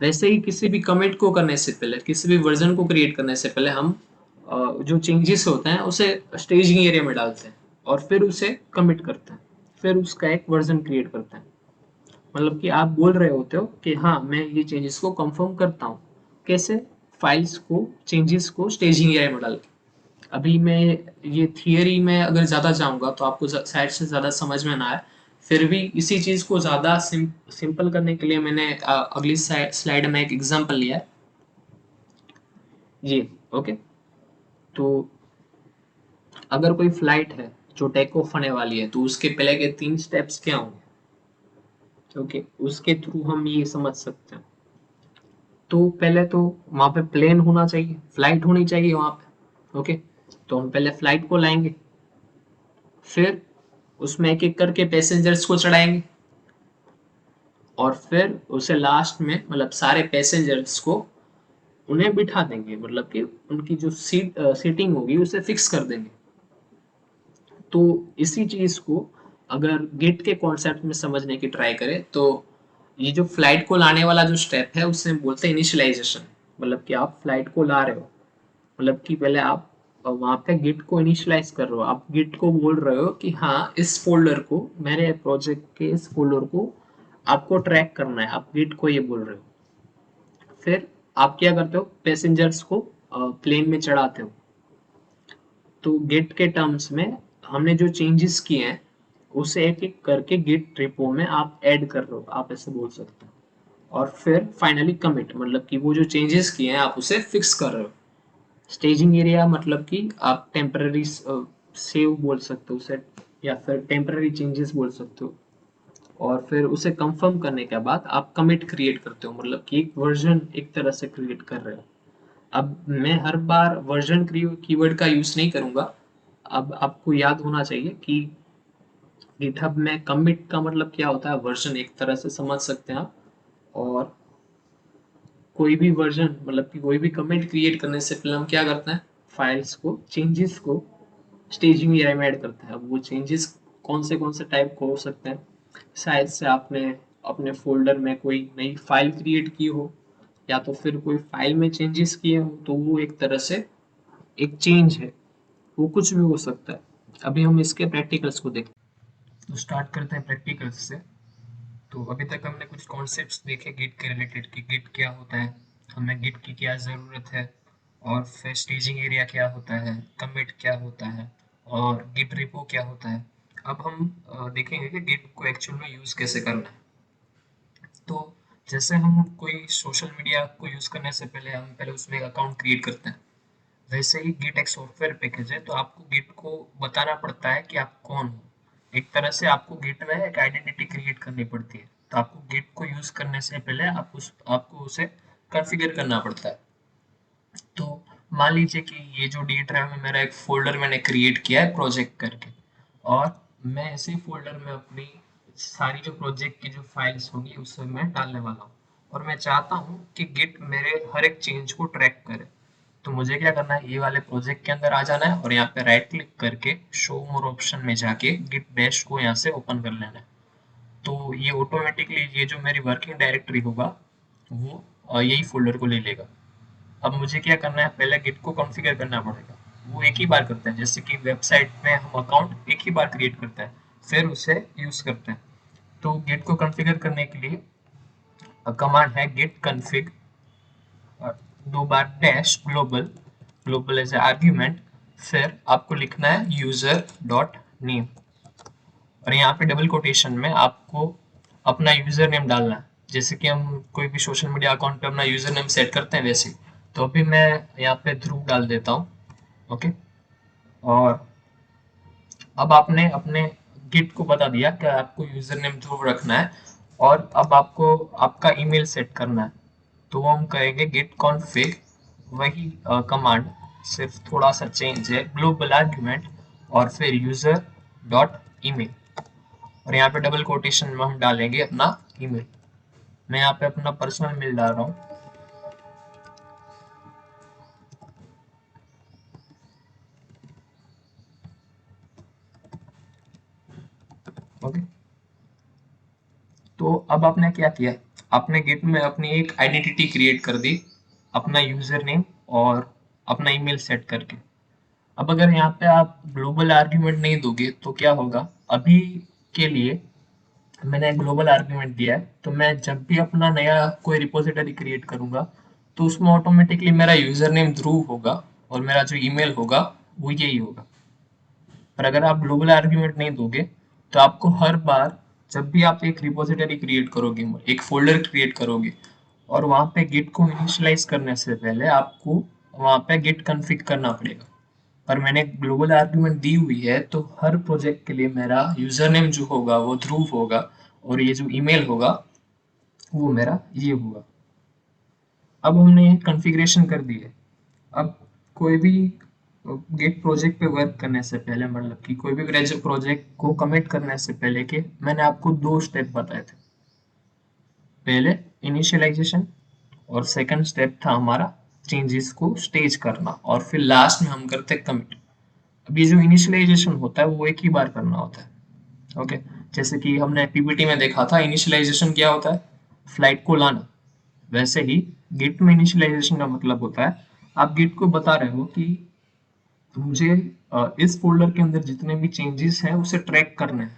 वैसे ही किसी भी कमिट को करने से पहले, किसी भी वर्जन को क्रिएट करने से पहले हम जो चेंजेस होते हैं उसे स्टेजिंग एरिया में डालते हैं और फिर उसे कमिट करते हैं, फिर उसका एक वर्जन क्रिएट करते हैं। मतलब कि आप बोल रहे होते हो कि हाँ मैं ये चेंजेस को कंफर्म करता हूँ। कैसे? फाइल्स को, चेंजेस को स्टेजिंग एरिया में डाल के। अभी मैं ये थियरी में अगर ज़्यादा जाऊंगा तो आपको शायद से ज़्यादा समझ में ना आए। फिर भी इसी चीज़ को ज़्यादा सिंपल करने के लिए मैंने अगली स्लाइड में एक एग्जांपल लिया है ये। ओके, तो अगर कोई फ्लाइट है जो टेक ऑफ होने वाली है तो उसके पहले के 3 स्टेप्स क्या होंगे? ओके, उसके थ्रू हम ये समझ सकते हैं। तो पहले तो वहां पे प्लेन होना चाहिए, फ्लाइट होनी चाहिए वहां पे। ओके, तो हम पहले फ्लाइट को लाएंगे, फिर उसमें एक एक करके पैसेंजर्स को चढ़ाएंगे और फिर उसे लास्ट में मतलब सारे पैसेंजर्स को उन्हें बिठा देंगे, मतलब कि उनकी जो सीटिंग होगी उसे फिक्स कर देंगे। तो इसी चीज को अगर गिट के कॉन्सेप्ट में समझने की ट्राई करें तो ये जो फ्लाइट को लाने वाला जो स्टेप है उसे बोलते हैं इनिशियलाइजेशन। मतलब कि आप फ्लाइट को ला रहे हो, मतलब कि पहले आप वहां पे गिट को इनिशियलाइज कर रहे हो। आप गिट को बोल रहे हो कि हाँ इस फोल्डर को, मेरे प्रोजेक्ट के इस फोल्डर को आपको ट्रैक करना है, आप गिट को ये बोल रहे हो। फिर आप क्या करते हो? पैसेंजर्स को प्लेन में चढ़ाते हो। तो गिट के टर्म्स में हमने जो चेंजेस किए हैं उसे एक एक करके गिट रिपो में आप ऐड कर रहे हो, आप ऐसे बोल सकते हो। और फिर फाइनली कमिट, मतलब कि वो जो चेंजेस किए हैं आप उसे फिक्स कर रहे हो। स्टेजिंग एरिया मतलब कि आप टेम्पररी सेव बोल सकते हो उसे, या फिर टेम्पररी चेंजेस बोल सकते हो। और फिर उसे कंफर्म करने के बाद आप कमिट क्रिएट करते हो, मतलब कि एक वर्जन एक तरह से क्रिएट कर रहे हो। अब मैं हर बार वर्जन कीवर्ड का यूज नहीं करूंगा। अब आपको याद होना चाहिए कि गिटहब में कमिट का मतलब क्या होता है, वर्जन एक तरह से समझ सकते हैं आप। और कोई भी वर्जन मतलब कि कोई भी कमिट क्रिएट करने से पहले हम क्या करते हैं? फाइल्स को, चेंजेस को स्टेजिंग एरिया में ऐड करते हैं। अब वो चेंजेस कौन से टाइप को हो सकते हैं? शायद से आपने अपने फोल्डर में कोई नई फाइल क्रिएट की हो, या तो फिर कोई फाइल में चेंजेस किए हो, तो वो एक तरह से एक चेंज है। वो कुछ भी हो सकता है। अभी हम इसके प्रैक्टिकल्स को देखते हैं, तो स्टार्ट करते हैं प्रैक्टिकल्स से। तो अभी तक हमने कुछ कॉन्सेप्ट्स देखे गिट के रिलेटेड कि गिट क्या होता है, हमें गिट की क्या ज़रूरत है, और फिर स्टेजिंग एरिया क्या होता है, कमिट क्या होता है, और गिट रिपो क्या होता है। अब हम देखेंगे कि गिट को एक्चुअल में यूज़ कैसे करना है। तो जैसे हम कोई सोशल मीडिया को यूज़ करने से पहले हम पहले उसमें एक अकाउंट क्रिएट करते हैं, वैसे ही गिट एक सॉफ्टवेयर पैकेज है। तो आपको गिट को बताना पड़ता है कि आप कौन हो। एक तरह से आपको गिट में एक आइडेंटिटी क्रिएट करनी पड़ती है। तो आपको गिट को यूज करने से पहले आपको उसे कॉन्फ़िगर करना पड़ता है। तो मान लीजिए कि ये जो डी ड्राइव में मेरा एक फोल्डर मैंने क्रिएट किया है प्रोजेक्ट करके, और मैं इसी फोल्डर में अपनी सारी जो प्रोजेक्ट की जो फाइल्स होगी उसे मैं डालने वाला हूँ। और मैं चाहता हूँ कि गिट मेरे हर एक चेंज को ट्रैक करे। तो मुझे क्या करना है? ये वाले प्रोजेक्ट के अंदर आ जाना है और यहाँ पे राइट क्लिक करके शो मोर ऑप्शन में जाके गिट बैश को यहाँ से ओपन कर लेना है। तो ये ऑटोमेटिकली ये जो मेरी वर्किंग डायरेक्टरी होगा वो यही फोल्डर को ले लेगा। अब मुझे क्या करना है? पहले गिट को कॉन्फ़िगर करना पड़ेगा। वो एक ही बार करते हैं, जैसे कि वेबसाइट में हम अकाउंट एक ही बार क्रिएट करते हैं फिर उसे यूज करते हैं। तो गिट को कॉन्फ़िगर करने के लिए कमांड है गिट कॉन्फ़िग, 2 बार dash global, global as a argument, फिर आपको लिखना है यूजर डॉट नेम, और यहाँ पे डबल कोटेशन में आपको अपना यूजर नेम डालना है, जैसे कि हम कोई भी सोशल मीडिया अकाउंट पे अपना यूजर नेम सेट करते हैं वैसे। तो अभी मैं यहाँ पे ध्रुव डाल देता हूँ। ओके, और अब आपने अपने गिट को बता दिया कि आपको यूजर नेम ध्रुव रखना है, और अब आपको आपका ईमेल सेट करना है। तो वो हम कहेंगे गिट कॉन्फ़िग, वही कमांड, सिर्फ थोड़ा सा चेंज है, ग्लोबल आर्ग्यूमेंट और फिर यूजर डॉट ईमेल, और यहाँ पे डबल कोटेशन में हम डालेंगे अपना ईमेल। मैं यहाँ पे अपना पर्सनल मेल डाल रहा हूँ। ओके, तो अब आपने क्या किया? आपने गिट में अपनी एक आइडेंटिटी क्रिएट कर दी, अपना यूजर नेम और अपना ईमेल सेट करके। अब अगर यहाँ पे आप ग्लोबल आर्ग्यूमेंट नहीं दोगे तो क्या होगा, अभी के लिए मैंने ग्लोबल आर्ग्यूमेंट दिया है, तो मैं जब भी अपना नया कोई रिपोजिटरी क्रिएट करूंगा तो उसमें ऑटोमेटिकली मेरा यूजर नेम ध्रुव होगा और मेरा जो ईमेल होगा वो यही होगा। पर अगर आप ग्लोबल आर्ग्यूमेंट नहीं दोगे तो आपको हर बार जब भी आप एक रिपोजिटरी क्रिएट करोगे, एक फोल्डर क्रिएट करोगे, और वहां पे गिट को इनिशियलाइज करने से पहले आपको वहां पे गिट कॉन्फ़िग करना पड़ेगा। पर मैंने ग्लोबल आर्ग्यूमेंट दी हुई है तो हर प्रोजेक्ट के लिए मेरा यूजर नेम जो होगा वो ध्रुव होगा और ये जो ईमेल होगा वो मेरा ये होगा। अब हमने कॉन्फ़िगरेशन कर दी है। अब कोई भी गिट प्रोजेक्ट पे वर्क करने से पहले, मतलब कि कोई भी प्रोजेक्ट को कमिट करने से पहले के मैंने आपको 2 स्टेप बताए थे। पहले इनिशियलाइजेशन और सेकंड स्टेप था हमारा चेंजेस को स्टेज करना, और फिर लास्ट में हम करते हैं कमिट। अब ये जो इनिशियलाइजेशन होता है वो एक ही बार करना होता है। ओके, जैसे कि हमने पीपीटी में देखा था इनिशियलाइजेशन क्या होता है, फ्लाइट को लाना। वैसे ही गिट में इनिशियलाइजेशन का मतलब होता है आप गिट को बता रहे हो कि मुझे इस फोल्डर के अंदर जितने भी चेंजेस हैं उसे ट्रैक करना है,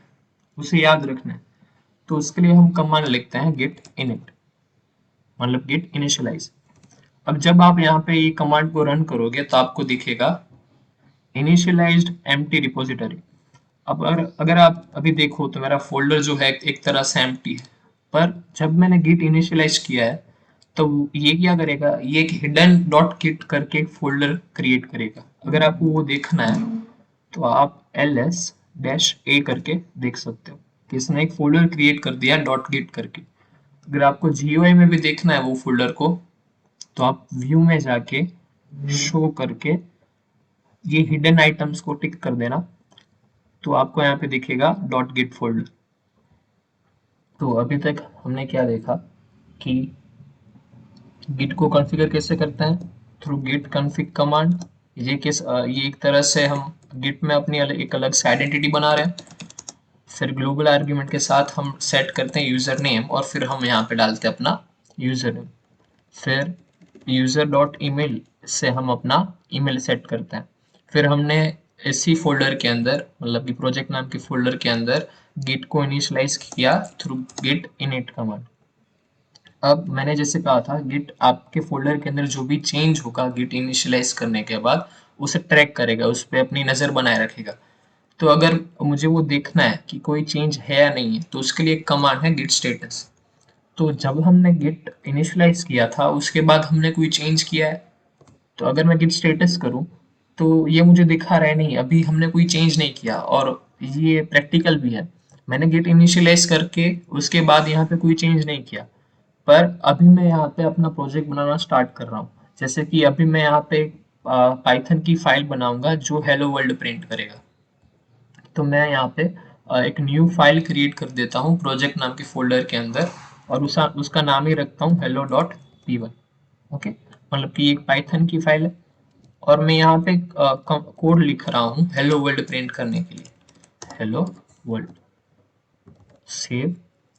उसे याद रखना है। तो उसके लिए हम कमांड लिखते हैं गिट इनिट, मतलब गिट इनिशियलाइज। अब जब आप यहाँ पे ये कमांड को रन करोगे तो आपको दिखेगा इनिशियलाइज्ड एम्प्टी रिपोजिटरी। अब अगर आप अभी देखो तो मेरा फोल्डर जो है एक तरह से एम्प्टी है, पर जब मैंने गिट इनिशियलाइज किया है तो ये क्या करेगा, ये एक हिडन डॉट गिट करके एक फोल्डर क्रिएट करेगा। अगर आपको वो देखना है तो आप ls -a करके देख सकते हो कि इसने एक फोल्डर क्रिएट कर दिया डॉट गिट करके। अगर आपको GUI में भी देखना है वो फोल्डर को तो आप व्यू में जाके शो करके ये हिडन आइटम्स को टिक कर देना, तो आपको यहाँ पे दिखेगा डॉट गिट फोल्डर। तो अभी तक हमने क्या देखा कि गिट को कॉन्फ़िगर कैसे करते हैं, थ्रू गिट कॉन्फ़िग कमांड। ये एक तरह से हम गिट में अपनी एक अलग से आइडेंटिटी बना रहे हैं। फिर ग्लोबल आर्ग्यूमेंट के साथ हम सेट करते हैं यूजर नेम और फिर हम यहाँ पे डालते हैं अपना यूजर नेम। फिर यूजर डॉट ईमेल से हम अपना ईमेल सेट करते हैं। फिर हमने इसी फोल्डर के अंदर, मतलब कि प्रोजेक्ट नाम के फोल्डर के अंदर गिट को इनिशियलाइज किया थ्रू गिट इनिट कमांड। अब मैंने जैसे कहा था गिट आपके फोल्डर के अंदर जो भी चेंज होगा गिट इनिशियलाइज करने के बाद उसे ट्रैक करेगा, उस पर अपनी नज़र बनाए रखेगा। तो अगर मुझे वो देखना है कि कोई चेंज है या नहीं है तो उसके लिए एक कमांड है गिट स्टेटस। तो जब हमने गिट इनिशियलाइज किया था उसके बाद हमने कोई चेंज किया है, तो अगर मैं गिट स्टेटस करूं तो ये मुझे दिखा रहा है नहीं अभी हमने कोई चेंज नहीं किया, और ये प्रैक्टिकल भी है। मैंने गिट इनिशियलाइज करके उसके बाद यहाँ पे कोई चेंज नहीं किया, पर अभी मैं यहाँ पे अपना प्रोजेक्ट बनाना स्टार्ट कर रहा हूँ। जैसे कि अभी मैं यहाँ पे पाइथन की फाइल बनाऊंगा जो हेलो वर्ल्ड प्रिंट करेगा। तो मैं यहाँ पे एक न्यू फाइल क्रिएट कर देता हूँ प्रोजेक्ट नाम के फोल्डर के अंदर, और उसका नाम ही रखता हूँ hello डॉट p1। ओके, मतलब कि एक पाइथन की फाइल है और मैं यहाँ पे कोड लिख रहा हूँ हेलो वर्ल्ड प्रिंट करने के लिए। हेलो वर्ल्ड, सेव,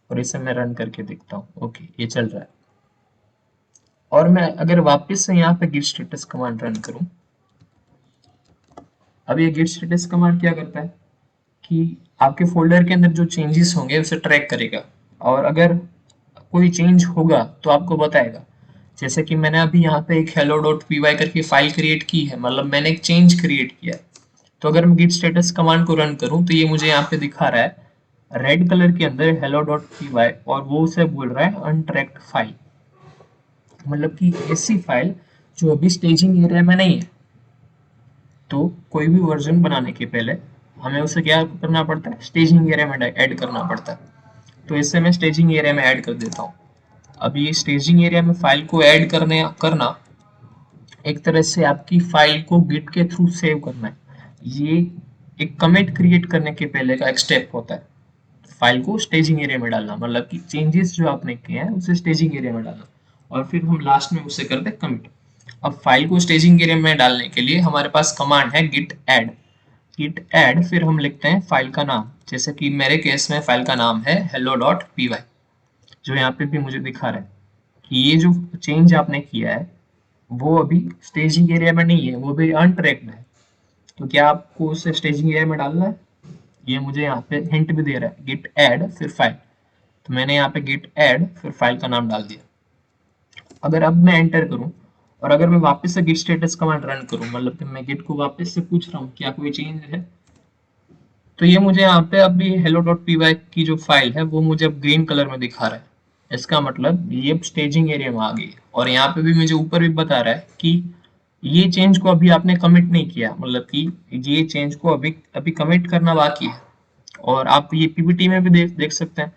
और इसे मैं रन करके देखता हूँ। ओके, ये चल रहा है। और मैं अगर वापस से यहाँ पे गिट स्टेटस कमांड रन करूँ, अब ये गिट स्टेटस कमांड क्या करता है कि आपके फोल्डर के अंदर जो चेंजेस होंगे उसे ट्रैक करेगा, और अगर कोई चेंज होगा तो आपको बताएगा। जैसे कि मैंने अभी यहाँ पे एक hello.py करके फाइल क्रिएट की है, मतलब मैंने एक चेंज क्रिएट किया है। तो अगर मैं गिट स्टेटस कमांड को रन करूँ तो ये मुझे यहाँ पे दिखा रहा है रेड कलर के अंदर hello.py, और वो उसे बोल रहा है अनट्रैक्ड फाइल, मतलब कि ऐसी फाइल जो अभी स्टेजिंग एरिया में नहीं है। तो कोई भी वर्जन बनाने के पहले हमें उसे क्या करना पड़ता है, स्टेजिंग एरिया में ऐड करना पड़ता है। तो इससे मैं स्टेजिंग एरिया में ऐड कर देता हूँ। अब ये स्टेजिंग एरिया में फाइल को ऐड करना एक तरह से आपकी फाइल को गिट के थ्रू सेव करना है। ये एक कमिट क्रिएट करने के पहले का एक स्टेप होता है, फाइल को स्टेजिंग एरिया में डालना, मतलब कि चेंजेस जो आपने किए हैं उसे स्टेजिंग एरिया में डालना, और फिर हम लास्ट में उसे करते हैं कमिट। अब फाइल को स्टेजिंग एरिया में डालने के लिए हमारे पास कमांड है गिट ऐड। गिट ऐड, फिर हम लिखते हैं फाइल का नाम, जैसे कि मेरे केस में फाइल का नाम है hello.py। जो यहाँ पे भी मुझे दिखा रहा है कि ये जो चेंज आपने किया है वो अभी स्टेजिंग एरिया में नहीं है, वो भी अनट्रैक्ड है। तो क्या आपको उसे स्टेजिंग एरिया में डालना है? ये मुझे यहाँ पे हिंट भी दे रहा है, गिट ऐड फिर फाइल। तो मैंने यहाँ पे गिट ऐड फिर फाइल का नाम डाल दिया। अगर अब मैं एंटर करूं और अगर मैं वापस से गिट स्टेटस कमांड रन करूं, मतलब कि मैं गिट को वापस से पूछ रहा हूँ क्या कोई चेंज है, तो ये मुझे यहाँ पे अभी hello.py की जो फाइल है वो मुझे अब ग्रीन कलर में दिखा रहा है। इसका मतलब ये अब स्टेजिंग एरिया में आ गई है। और यहाँ पे भी मुझे ऊपर भी बता रहा है कि ये चेंज को अभी आपने कमिट नहीं किया, मतलब कि ये चेंज को अभी अभी कमिट करना बाकी है। और आप ये पीपीटी में भी देख सकते हैं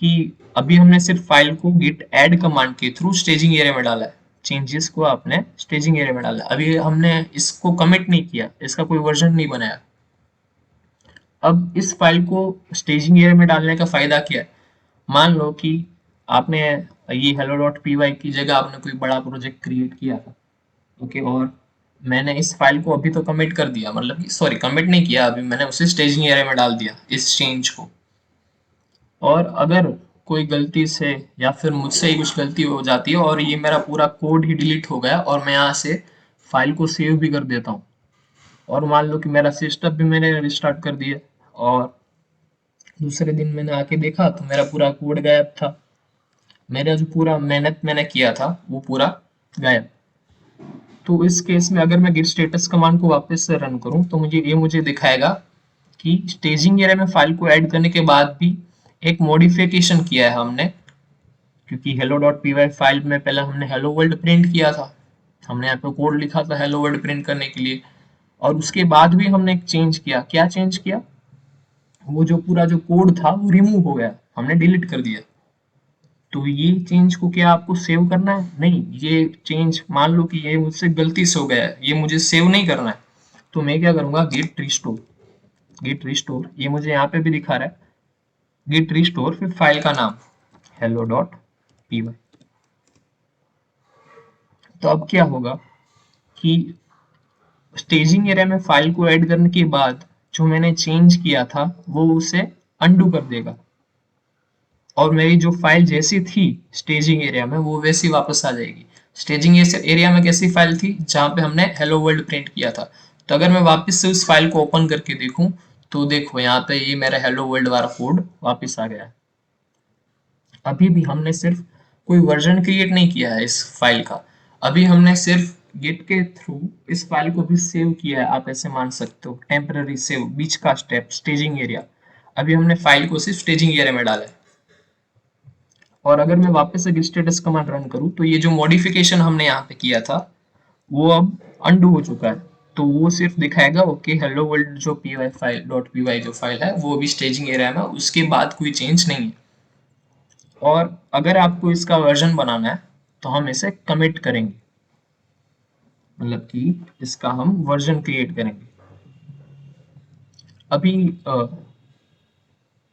कि अभी हमने सिर्फ फाइल को गिट ऐड कमांड के थ्रू स्टेजिंग एरिया में डाला है, चेंजेस को आपने स्टेजिंग एरिया में डाला है। अभी हमने इसको कमिट नहीं किया, इसका कोई वर्जन नहीं बनाया। अब इस फाइल को स्टेजिंग एरिया में डालने का फायदा क्या है? मान लो कि आपने ये hello.py की जगह आपने कोई बड़ा प्रोजेक्ट क्रिएट किया था, ओके, और मैंने इस फाइल को अभी तो कमिट कर दिया, मतलब कि सॉरी कमिट नहीं किया, अभी मैंने उसे स्टेजिंग एरिया में डाल दिया इस चेंज को। और अगर कोई गलती से या फिर मुझसे ही कुछ गलती हो जाती है और ये मेरा पूरा कोड ही डिलीट हो गया और मैं यहाँ से फाइल को सेव भी कर देता हूँ, और मान लो कि मेरा सिस्टम भी मैंने रिस्टार्ट कर दिया और दूसरे दिन मैंने आके देखा तो मेरा पूरा कोड गायब था, मेरा जो पूरा मेहनत मैंने किया था वो पूरा गायब। तो इस केस में अगर मैं गिट स्टेटस कमांड को वापस से रन करूं तो मुझे दिखाएगा कि स्टेजिंग एरिया में फाइल को ऐड करने के बाद भी एक मॉडिफिकेशन किया है हमने, क्योंकि hello.py फाइल में पहले हमने हेलो वर्ल्ड प्रिंट किया था, हमने यहाँ पे कोड लिखा था हेलो वर्ल्ड प्रिंट करने के लिए, और उसके बाद भी हमने एक चेंज किया। क्या चेंज किया? वो जो पूरा जो कोड था वो रिमूव हो गया, हमने डिलीट कर दिया। तो ये चेंज को क्या आपको सेव करना है? नहीं, ये चेंज मान लो कि ये मुझसे गलती से हो गया है, ये मुझे सेव नहीं करना है, तो मैं क्या करूंगा, गिट रिस्टोर। गिट रिस्टोर ये मुझे यहाँ पे भी दिखा रहा है, गिट रिस्टोर फिर फाइल का नाम hello.py। तो अब क्या होगा कि स्टेजिंग एरिया में फाइल को ऐड करने के बाद जो मैंने चेंज किया था वो उसे अनडू कर देगा, और मेरी जो फाइल जैसी थी स्टेजिंग एरिया में वो वैसी वापस आ जाएगी। स्टेजिंग एरिया में कैसी फाइल थी? जहां पे हमने हेलो वर्ल्ड प्रिंट किया था। तो अगर मैं वापस से उस फाइल को ओपन करके देखूं तो देखो यहाँ पे ये मेरा हेलो वर्ल्ड वाला कोड वापस आ गया है। अभी भी हमने सिर्फ कोई वर्जन क्रिएट नहीं किया है इस फाइल का, अभी हमने सिर्फ गिट के थ्रू इस फाइल को भी सेव किया है। आप ऐसे मान सकते हो टेम्पररी सेव, बीच का स्टेप स्टेजिंग एरिया। अभी हमने फाइल को सिर्फ स्टेजिंग एरिया में डाला है। और अगर मैं वापस से गिट स्टेटस कमांड रन करूं तो ये जो मॉडिफिकेशन हमने यहाँ पे किया था वो अब अनडू हो चुका है। तो वो सिर्फ दिखाएगा ओके हेलो वर्ल्ड जो py फाइल डॉट py जो फाइल है वो भी स्टेजिंग एरिया में, उसके बाद कोई चेंज नहीं है। और अगर आपको इसका वर्जन बनाना है तो हम इसे कमिट करेंगे, मतलब कि इसका हम वर्जन क्रिएट करेंगे। अभी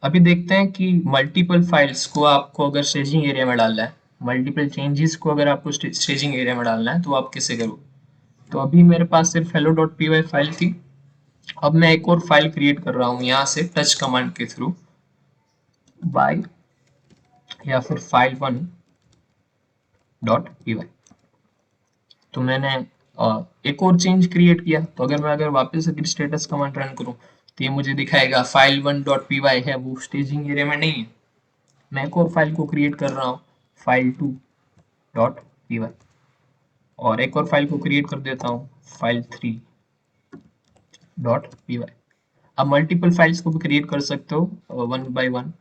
अभी देखते हैं कि मल्टीपल फाइल्स को आपको अगर स्टेजिंग एरिया में डालना है, मल्टीपल चेंजेस को अगर आपको स्टेजिंग एरिया में डालना है तो आप कैसे करो। तो अभी मेरे पास सिर्फ hello.py फाइल थी, अब मैं एक और फाइल क्रिएट कर रहा हूँ यहाँ से टच कमांड के थ्रू, बाय या फिर file1.py। तो मैंने एक और चेंज क्रिएट किया। तो अगर वापस से स्टेटस कमांड रन करूं तो ये मुझे दिखाएगा file1.py है, वो स्टेजिंग एरिया में नहीं है। मैं एक और फाइल को क्रिएट कर रहा हूँ file2.py, और एक और फाइल को क्रिएट कर देता हूँ file3.py। आप मल्टीपल फाइल्स को भी क्रिएट कर सकते हो वन बाय वन,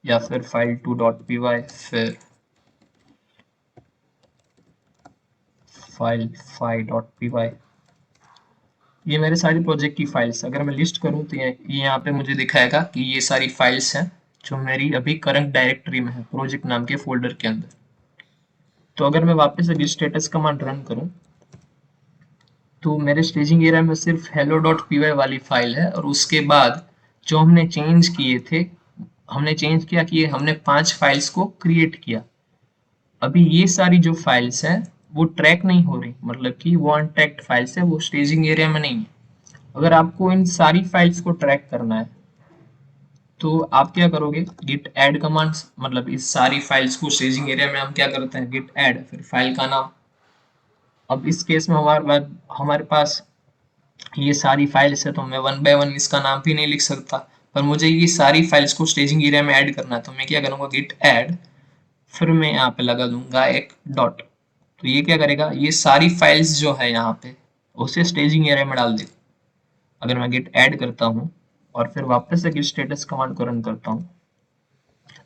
या फिर file2.py फिर file5.py। ये मेरे सारी प्रोजेक्ट की फाइल्स, अगर मैं लिस्ट करूं तो ये यहाँ पे मुझे दिखाएगा कि ये सारी फाइल्स हैं जो मेरी अभी करंट डायरेक्टरी में है प्रोजेक्ट नाम के फोल्डर के अंदर। तो अगर मैं वापस से स्टेटस कमांड रन करूं तो मेरे स्टेजिंग एरिया में सिर्फ hello.py वाली फाइल है, और उसके बाद जो हमने चेंज किए थे, हमने चेंज किया कि हमने 5 फाइल्स को क्रिएट किया। अभी ये सारी जो फाइल्स हैं वो ट्रैक नहीं हो रही, मतलब कि वो अनट्रैक्ड फाइल्स है, वो स्टेजिंग एरिया में नहीं है। अगर आपको इन सारी फाइल्स को ट्रैक करना है तो आप क्या करोगे, गिट ऐड कमांड, मतलब इस सारी फाइल्स को स्टेजिंग एरिया में हम क्या करते हैं, गिट ऐड, फिर फाइल का नाम। अब इस केस में हमारे पास ये सारी फाइल्स है, तो मैं वन बाय वन इसका नाम भी नहीं लिख सकता, पर मुझे ये सारी फाइल्स को स्टेजिंग एरिया में ऐड करना है, तो मैं क्या करूँगा, गिट ऐड, फिर मैं यहाँ पे लगा दूंगा एक डॉट। तो ये क्या करेगा, ये सारी फाइल्स जो है यहाँ पे उसे स्टेजिंग एरिया में डाल देगा। अगर मैं गिट ऐड करता हूँ और फिर वापस से गिट स्टेटस कमांड को रन करता हूँ,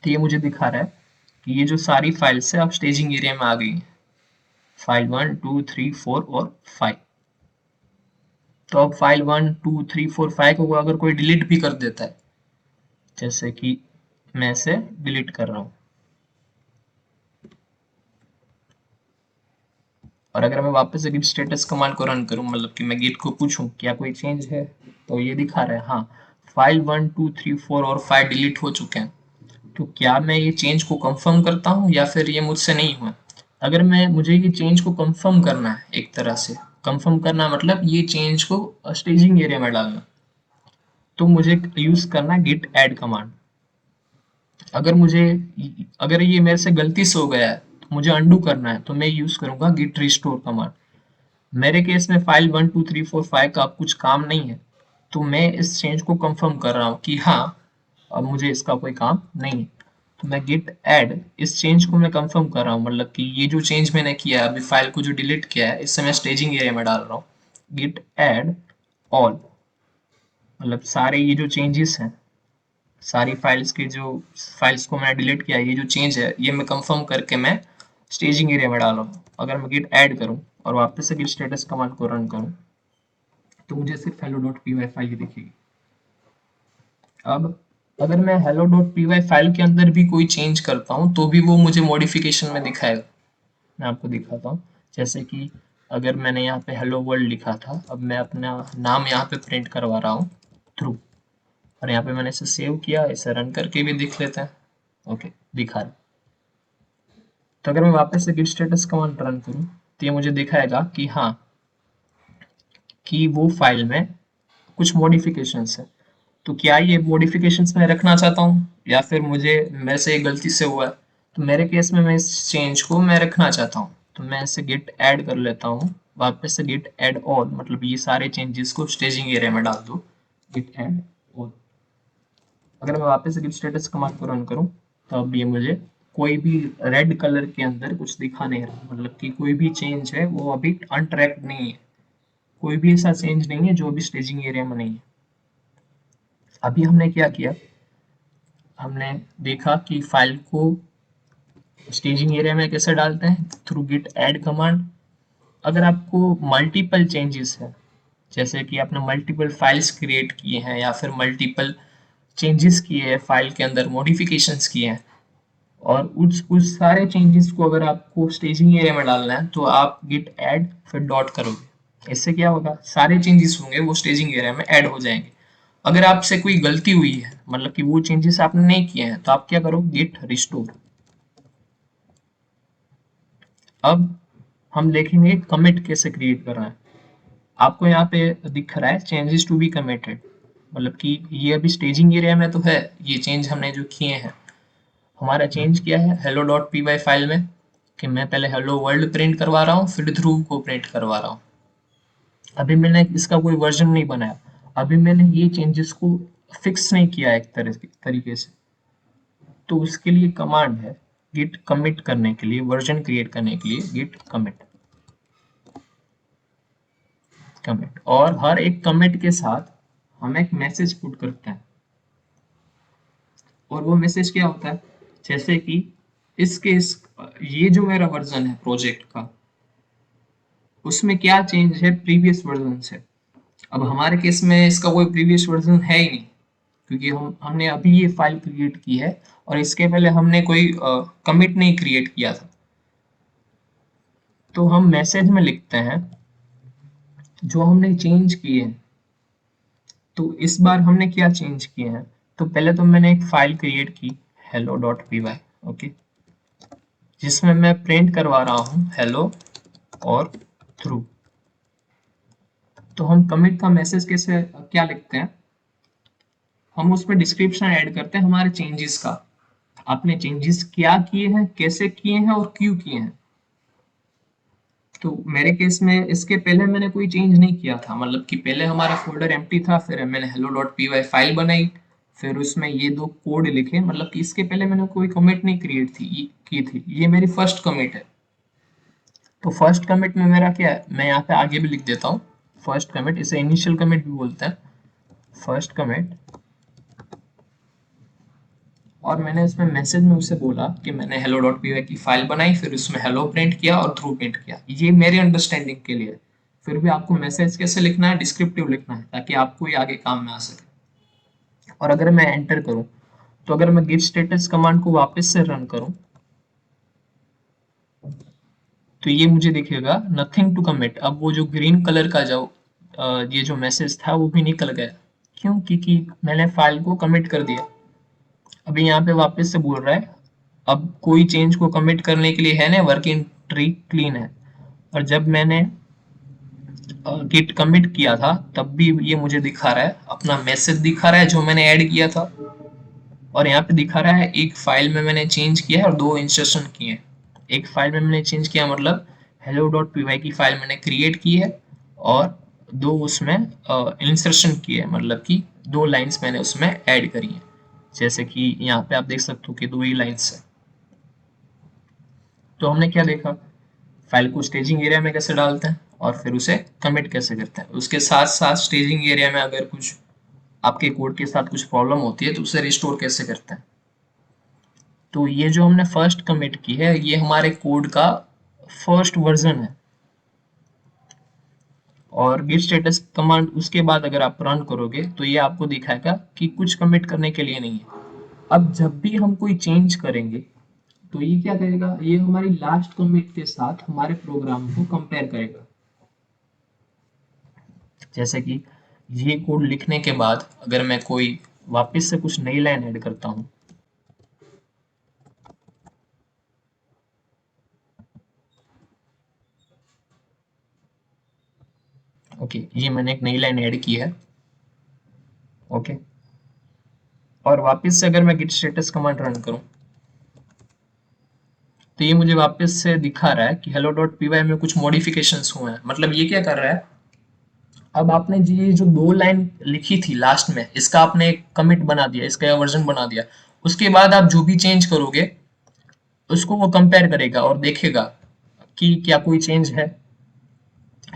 तो ये मुझे दिखा रहा है कि ये जो सारी फाइल्स है अब स्टेजिंग एरिया में आ गई है, फाइल 1 2 3 4 और 5। तो अब फाइल 1 2 3 4 5 को अगर कोई डिलीट भी कर देता है, जैसे कि मैं इसे डिलीट कर रहा हूँ, और अगर मैं वापस से गिट स्टेटस कमांड को रन करूं, मतलब कि मैं गिट को पूछूं क्या कोई चेंज है, तो ये दिखा रहा है हाँ, फाइल 1 2 3 4 और 5 डिलीट हो चुके हैं। तो क्या मैं ये चेंज को कंफर्म करता हूँ या फिर ये मुझसे नहीं हुआ? अगर मैं मुझे ये चेंज को कंफर्म करना है, एक तरह से कंफर्म करना मतलब ये चेंज को स्टेजिंग एरिया में डालना, तो मुझे यूज करना है गिट ऐड कमांड। अगर मुझे अगर ये मेरे से गलती से हो गया है तो मुझे अंडू करना है, तो मैं यूज करूंगा गिट रिस्टोर कमांड। मेरे केस में फाइल 1 2 3 4 5 का अब कुछ काम नहीं है, तो मैं इस चेंज को कंफर्म कर रहा हूँ कि हाँ अब मुझे इसका कोई काम नहीं है। तो मैं गिट ऐड, इस चेंज को मैं कंफर्म कर रहा हूँ, मतलब कि ये जो चेंज मैंने किया है, अभी फाइल को जो डिलीट किया है, इससे मैं स्टेजिंग एरिया में डाल रहा हूँ। गिट ऐड ऑल, मतलब सारे ये जो चेंजेस हैं, सारी फाइल्स के जो फाइल्स को मैंने डिलीट किया है, ये जो चेंज है ये मैं कंफर्म करके मैं स्टेजिंग एरिया में डाल रहा हूँ। अगर मैं गिट ऐड करूँ और वापस से गिट स्टेटस कमांड को रन करूँ, तो मुझे सिर्फ hello.py फाइल ही दिखेगी। अब अगर मैं hello.py फाइल के अंदर भी कोई चेंज करता हूँ तो भी वो मुझे मॉडिफिकेशन में दिखाएगा। मैं आपको दिखाता हूँ, जैसे कि अगर मैंने यहाँ पे हेलो वर्ल्ड लिखा था, अब मैं अपना नाम यहाँ पे प्रिंट करवा रहा हूँ थ्रू, और यहाँ पे मैंने इसे सेव किया, इसे रन करके भी देख लेते हैं। ओके, दिखा रहा। तो अगर मैं वापस से गिट स्टेटस कमांड रन करूँ, तो ये मुझे दिखाएगा कि हाँ, कि वो फाइल में कुछ मॉडिफिकेशंस है। तो क्या ये मॉडिफिकेशंस मैं रखना चाहता हूँ या फिर मुझे मेरे से गलती से हुआ है? तो मेरे केस में मैं इस चेंज को मैं रखना चाहता हूँ, तो मैं इसे गिट ऐड कर लेता हूँ, वापस से गिट ऐड ऑल, मतलब ये सारे चेंजेस को स्टेजिंग एरिया में डाल दो, गिट ऐड ऑल। अगर मैं वापस से गिट स्टेटस कमांड को रन करूँ, तो अब ये मुझे कोई भी रेड कलर के अंदर कुछ दिखा नहीं रहा, मतलब कि कोई भी चेंज है वो अभी अनट्रैक्ड नहीं है, कोई भी ऐसा चेंज नहीं है जो अभी स्टेजिंग एरिया में नहीं है। अभी हमने क्या किया, हमने देखा कि फाइल को स्टेजिंग एरिया में कैसे डालते हैं, थ्रू गिट ऐड कमांड। अगर आपको मल्टीपल चेंजेस है, जैसे कि आपने मल्टीपल फाइल्स क्रिएट किए हैं या फिर मल्टीपल चेंजेस किए हैं फाइल के अंदर, मॉडिफिकेशंस किए हैं, और उस सारे चेंजेस को अगर आपको स्टेजिंग एरिया में डालना है, तो आप गिट ऐड फिर डॉट करोगे। इससे क्या होगा, सारे चेंजेस होंगे वो स्टेजिंग एरिया में ऐड हो जाएंगे। अगर आपसे कोई गलती हुई है, मतलब कि वो चेंजेस आपने नहीं किए हैं, तो आप क्या करो, गिट रिस्टोर। अब हम देखेंगे कमिट कैसे क्रिएट करना है। आपको यहाँ पे दिख रहा है चेंजेस टू बी कमिटेड, मतलब कि ये अभी स्टेजिंग एरिया में तो है, ये चेंज हमने जो किए हैं। हमारा चेंज किया है hello.py फाइल में, कि मैं पहले हेलो वर्ल्ड प्रिंट करवा रहा हूँ, फिर ध्रुव को प्रिंट करवा रहा हूँ। अभी मैंने इसका कोई वर्जन नहीं बनाया, अभी मैंने ये चेंजेस को फिक्स नहीं किया एक तरीके से। तो उसके लिए कमांड है गिट कमिट करने के लिए, वर्जन क्रिएट करने के लिए गिट कमिट। कमिट, और हर एक कमिट के साथ हम एक मैसेज पुट करते हैं, और वो मैसेज क्या होता है, जैसे कि ये जो मेरा वर्जन है प्रोजेक्ट का, उसमें क्या चेंज है प्रीवियस वर्जन से। अब हमारे केस में इसका कोई प्रीवियस वर्जन है ही नहीं, क्योंकि हमने अभी ये फाइल क्रिएट की है, और इसके पहले हमने कोई कमिट नहीं क्रिएट किया था। तो हम मैसेज में लिखते हैं जो हमने चेंज किए। तो इस बार हमने क्या चेंज किए हैं, तो पहले तो मैंने एक फाइल क्रिएट की hello.py, ओके, जिसमें मैं प्रिंट करवा रहा हूँ हेलो और थ्रू। तो हम कमिट का मैसेज कैसे क्या लिखते हैं, हम उसमें डिस्क्रिप्शन ऐड करते हैं हमारे चेंजेस का, आपने चेंजेस क्या किए हैं, कैसे किए हैं और क्यों किए हैं। तो मेरे केस में इसके पहले मैंने कोई चेंज नहीं किया था, मतलब कि पहले हमारा फोल्डर एम्प्टी था, फिर मैंने hello.py फाइल बनाई, फिर उसमें ये दो कोड लिखे, मतलब कि इसके पहले मैंने कोई कमिट नहीं क्रिएट की थी, ये मेरी फर्स्ट कमिट है। तो फर्स्ट कमिट में मेरा क्या है, मैं यहाँ पे आगे भी लिख देता हूँ। फर्स्ट कमिट, इसे इनिशियल कमिट भी बोलते हैं, फर्स्ट कमिट। और मैंने इसमें मैसेज में उसे बोला कि मैंने hello.py की फाइल बनाई, फिर उसमें हेलो प्रिंट किया और थ्रू प्रिंट किया, ये मेरे अंडरस्टैंडिंग के लिए। फिर भी आपको मैसेज कैसे लिखना है, डिस्क्रिप्टिव लिखना है, ताकि आपको ये आगे काम में आ सके। और अगर मैं एंटर करूं, तो अगर मैं गिट स्टेटस कमांड को वापस से रन करूं, तो ये मुझे दिखेगा नथिंग टू कमिट। अब वो जो ग्रीन कलर का जो ये जो मैसेज था वो भी निकल गया। क्यों? क्योंकि मैंने फाइल को कमिट कर दिया। अभी यहाँ पे वापस से बोल रहा है, अब कोई चेंज को कमिट करने के लिए है ना, वर्किंग ट्री क्लीन है। और जब मैंने गिट कमिट किया था, तब भी ये मुझे दिखा रहा है, अपना मैसेज दिखा रहा है जो मैंने ऐड किया था, और यहाँ पे दिखा रहा है एक फाइल में मैंने चेंज किया है और दो इंस्ट्रक्शन किए हैं। एक फाइल में मैंने चेंज किया, मतलब hello.py की फाइल मैंने क्रिएट की है, और दो उसमें इंसर्शन किए हैं, मतलब कि दो लाइंस मैंने उसमें ऐड करी हैं। जैसे कि यहाँ पे आप देख सकते हो कि दो ही लाइंस है। तो हमने क्या देखा, फाइल को स्टेजिंग एरिया में कैसे डालते हैं और फिर उसे कमिट कैसे करते हैं। उसके साथ साथ स्टेजिंग एरिया में अगर कुछ आपके कोड के साथ कुछ प्रॉब्लम होती है तो उसे रिस्टोर कैसे करते हैं। तो ये जो हमने फर्स्ट कमिट की है, ये हमारे कोड का फर्स्ट वर्जन है। और गिट स्टेटस कमांड उसके बाद अगर आप रन करोगे तो ये आपको दिखाएगा कि कुछ कमिट करने के लिए नहीं है। अब जब भी हम कोई चेंज करेंगे तो ये क्या करेगा, ये हमारी लास्ट कमिट के साथ हमारे प्रोग्राम को कंपेयर करेगा। जैसे कि ये कोड लिखने के बाद अगर मैं कोई वापस से कुछ नई लाइन ऐड करता हूँ, ओके, ये मैंने एक नई लाइन ऐड की है, ओके, और वापस से अगर मैं git स्टेटस कमांड रन करूं, तो ये मुझे वापस से दिखा रहा है कि hello.py में कुछ मॉडिफिकेशंस हुए हैं। मतलब ये क्या कर रहा है, अब आपने जी ये जो दो लाइन लिखी थी लास्ट में, इसका आपने एक कमिट बना दिया, इसका वर्जन बना दिया, उसके बाद आप जो भी चेंज करोगे उसको वो कंपेयर करेगा और देखेगा कि क्या कोई चेंज है।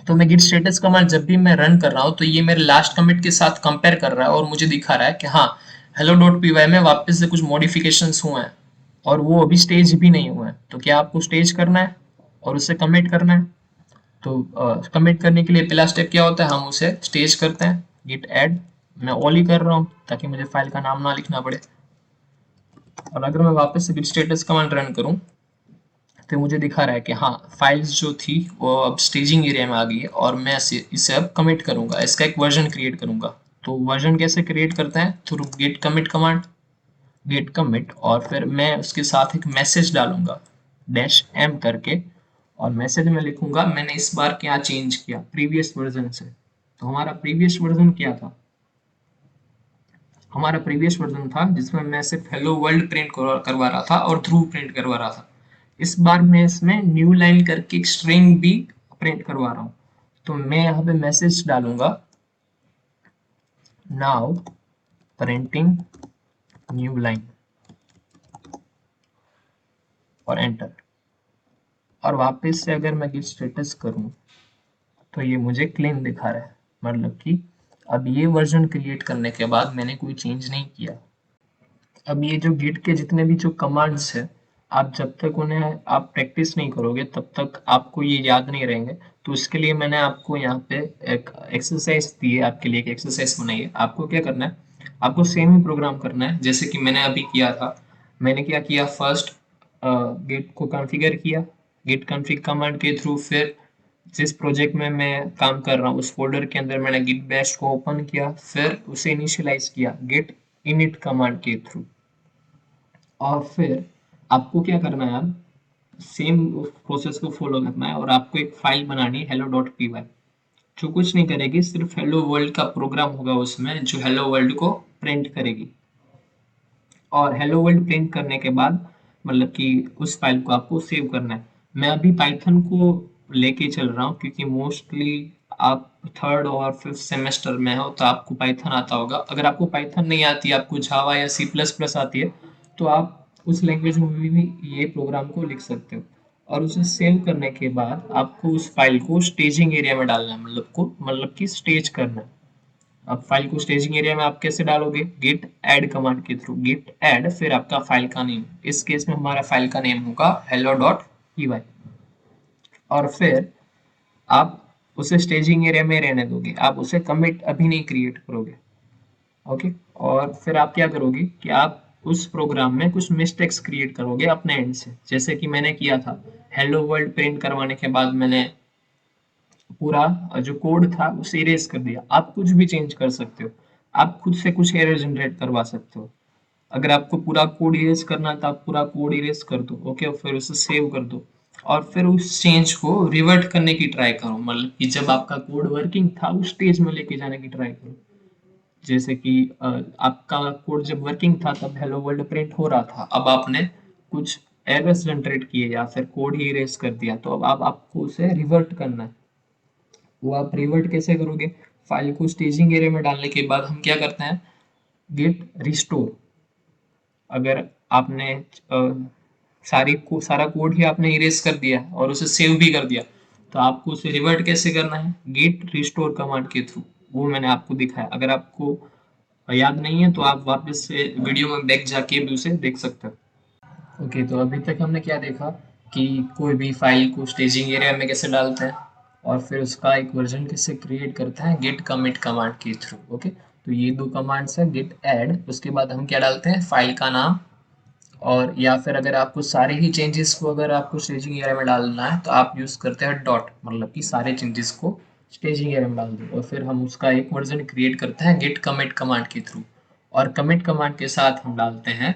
तो मैं गिट स्टेटस कमांड जब भी मैं रन कर रहा हूँ तो ये मेरे लास्ट कमिट के साथ कंपेयर कर रहा है और मुझे दिखा रहा है कि हाँ, hello.py में वापस से कुछ मॉडिफिकेशंस हुए हैं और वो अभी स्टेज भी नहीं हुए हैं। तो क्या आपको स्टेज करना है और उसे कमिट करना है। तो कमिट करने के लिए पहला स्टेप क्या होता है, हम उसे स्टेज करते हैं, गिट ऐड, मैं ऑल ही कर रहा हूँ ताकि मुझे फाइल का नाम ना लिखना पड़े। और अगर मैं वापस से गिट स्टेटस कमांड रन करूँ तो मुझे दिखा रहा है कि हाँ, फाइल्स जो थी वो अब स्टेजिंग एरिया में आ गई है और मैं इसे अब कमिट करूंगा, इसका एक वर्जन क्रिएट करूंगा। तो वर्जन कैसे क्रिएट करते हैं, through git commit command, git commit, और फिर मैं उसके साथ एक मैसेज डालूंगा -m करके, और मैसेज में लिखूंगा मैंने इस बार क्या चेंज किया प्रीवियस वर्जन से। तो हमारा प्रीवियस वर्जन क्या था, हमारा प्रीवियस वर्जन था जिसमें मैं सिर्फ हेलो वर्ल्ड प्रिंट करवा रहा था और थ्रू प्रिंट करवा रहा था। इस बार मैं इसमें न्यू लाइन करके एक स्ट्रिंग भी प्रिंट करवा रहा हूँ। तो मैं यहाँ पे मैसेज डालूंगा नाउ प्रिंटिंग न्यू लाइन और एंटर। और वापस से अगर मैं स्टेटस करूँ तो ये मुझे क्लीन दिखा रहा है, मतलब कि अब ये वर्जन क्रिएट करने के बाद मैंने कोई चेंज नहीं किया। अब ये जो गिट के जितने भी जो कमांड्स है, आप जब तक उन्हें आप प्रैक्टिस नहीं करोगे तब तक आपको ये याद नहीं रहेंगे। तो इसके लिए मैंने आपको यहाँ पे एक एक्सरसाइज दी है, आपके लिए एक एक्सरसाइज बनाई है। आपको क्या करना है, आपको सेम ही प्रोग्राम करना है जैसे कि मैंने अभी किया था। मैंने क्या किया, फर्स्ट गिट को कॉन्फ़िगर किया, गिट कॉन्फ़िग कमांड के थ्रू, फिर जिस प्रोजेक्ट में मैं काम कर रहा हूँ उस फोल्डर के अंदर मैंने गिट बैश को ओपन किया, फिर उसे इनिशियलाइज किया गिट init कमांड के थ्रू। और फिर आपको क्या करना है, अब सेम प्रोसेस को फॉलो करना है और आपको एक फाइल बनानी है hello.py, जो कुछ नहीं करेगी, सिर्फ हेलो वर्ल्ड का प्रोग्राम होगा उसमें जो हेलो वर्ल्ड को प्रिंट करेगी। और हेलो वर्ल्ड प्रिंट करने के बाद मतलब कि उस फाइल को आपको सेव करना है। मैं अभी पाइथन को लेके चल रहा हूँ क्योंकि मोस्टली आप थर्ड और फिफ्थ सेमेस्टर में हो तो आपको पाइथन आता होगा। अगर आपको पाइथन नहीं आती, आपको जावा या सी प्लस प्लस आती है तो आप उस लैंग्वेज में भी ये प्रोग्राम को लिख सकते हो। और उसे सेव करने के बाद आपको उस फाइल को स्टेजिंग एरिया में डालना है, मतलब कि स्टेज करना है। अब फाइल को स्टेजिंग एरिया में आप कैसे डालोगे? गेट ऐड कमांड के थ्रू। गेट ऐड फिर आपका फाइल का नेम, इस केस में हमारा फाइल का नेम होगा hello.py। और फिर आप उसे स्टेजिंग एरिया में रहने दोगे, आप उसे कमिट अभी नहीं क्रिएट करोगे। ओके, और फिर आप क्या करोगे कि आप उस प्रोग्राम में कुछ मिस्टेक्स क्रिएट करोगे अपने एंड से, जैसे कि मैंने किया था। हेलो वर्ल्ड प्रिंट करवाने के बाद मैंने पूरा जो कोड था उसे इरेज कर दिया। आप कुछ भी चेंज कर सकते हो, आप खुद से कुछ एरर जनरेट करवा सकते हो। अगर आपको पूरा कोड इरेज करना है तो आप पूरा कोड इरेज कर दो। ओके, और फिर उसे सेव कर दो और फिर उस चेंज को रिवर्ट करने की ट्राई करो, मतलब कि जब आपका कोड वर्किंग था उस स्टेज में लेके जाने की ट्राई करो। जैसे कि आपका कोड जब वर्किंग था तब हेलो वर्ल्ड प्रिंट हो रहा था, अब आपने कुछ एरर्स जनरेट किए या फिर कोड ही इरेज कर दिया, तो अब आपको उसे रिवर्ट करना है। वो आप रिवर्ट कैसे करोगे? फाइल को स्टेजिंग एरिया में डालने के बाद हम क्या करते हैं, गेट रिस्टोर। अगर आपने सारा कोड ही आपने इरेज कर दिया और उसे सेव भी कर दिया तो आपको उसे रिवर्ट कैसे करना है? गेट रिस्टोर कमांड के थ्रू। वो मैंने आपको दिखाया, अगर आपको याद नहीं है तो आप वापस से वीडियो में बैक जाके भी उसे देख सकते हो। ओके, तो अभी तक हमने क्या देखा कि कोई भी फाइल को स्टेजिंग एरिया में कैसे डालते हैं और फिर उसका एक वर्जन कैसे क्रिएट करते हैं गेट कमिट कमांड के थ्रू। ओके, तो ये दो कमांड्स है, गेट ऐड, उसके बाद हम क्या डालते हैं? फाइल का नाम। और या फिर अगर आपको सारे ही चेंजेस को अगर आपको स्टेजिंग एरिया में डालना है तो आप यूज करते हैं डॉट, मतलब कि सारे चेंजेस को स्टेजिंग एरिया में डाल दो और फिर हम उसका एक वर्जन क्रिएट करते हैं गेट कमिट कमांड के थ्रू। और कमिट कमांड के साथ हम डालते हैं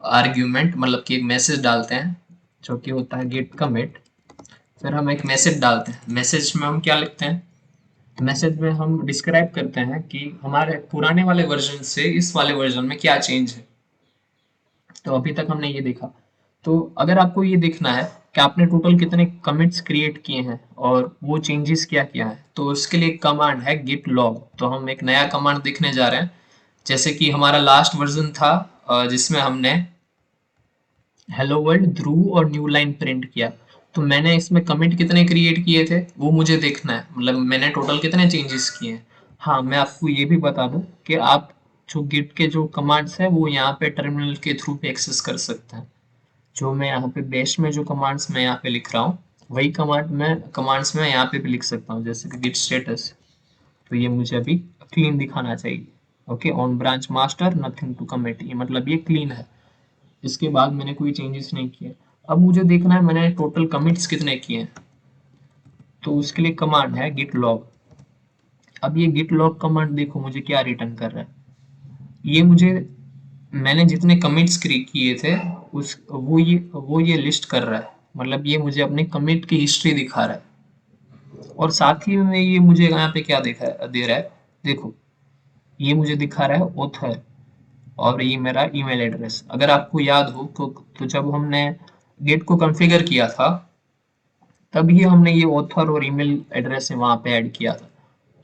आर्ग्यूमेंट, मतलब कि एक मैसेज डालते हैं जो कि होता है गेट कमिट। फिर हम एक मैसेज डालते हैं, मैसेज में हम क्या लिखते हैं? मैसेज में हम डिस्क्राइब करते हैं कि हमारे पुराने वाले वर्जन से इस वाले वर्जन में क्या चेंज है। तो अभी तक हमने ये देखा। तो अगर आपको ये देखना है कि आपने टोटल कितने कमिट्स क्रिएट किए हैं और वो चेंजेस क्या किया है, तो उसके लिए कमांड है git log। तो हम एक नया कमांड देखने जा रहे हैं। जैसे कि हमारा लास्ट वर्जन था जिसमें हमने हेलो वर्ल्ड ध्रुव और न्यू लाइन प्रिंट किया, तो मैंने इसमें कमिट कितने क्रिएट किए थे वो मुझे देखना है, मतलब मैंने टोटल कितने चेंजेस किए हैं। हाँ, मैं आपको ये भी बता दूं कि आप जो गिट के जो कमांड्स है वो यहाँ पे टर्मिनल के थ्रू भी एक्सेस कर सकते हैं। जो मैं यहाँ पे बेस में जो कमांड्स मैं यहाँ पे लिख रहा हूँ वही कमांड्स में यहाँ पे भी लिख सकता हूँ, जैसे कि गिट स्टेटस। तो ये मुझे अभी क्लीन दिखाना चाहिए। Okay, on branch master nothing to commit, ये मतलब ये क्लीन है, इसके बाद मैंने कोई चेंजेस नहीं किए। अब मुझे देखना है मैंने टोटल कमिट्स कितने किए हैं, तो उसके लिए कमांड है गिट लॉग। अब ये गिट लॉग कमांड देखो मुझे क्या रिटर्न कर रहा है। ये मुझे मैंने जितने कमिट्स किए थे उस वो ये लिस्ट कर रहा है, मतलब ये मुझे अपने कमिट की हिस्ट्री दिखा रहा है। और साथ ही में ये मुझे यहाँ पे क्या दे रहा है, देखो ये मुझे दिखा रहा है ऑथर और ये मेरा ईमेल एड्रेस। अगर आपको याद हो तो जब हमने गेट को कॉन्फ़िगर किया था तभी हमने ये ऑथर और ईमेल एड्रेस वहां पे ऐड किया था।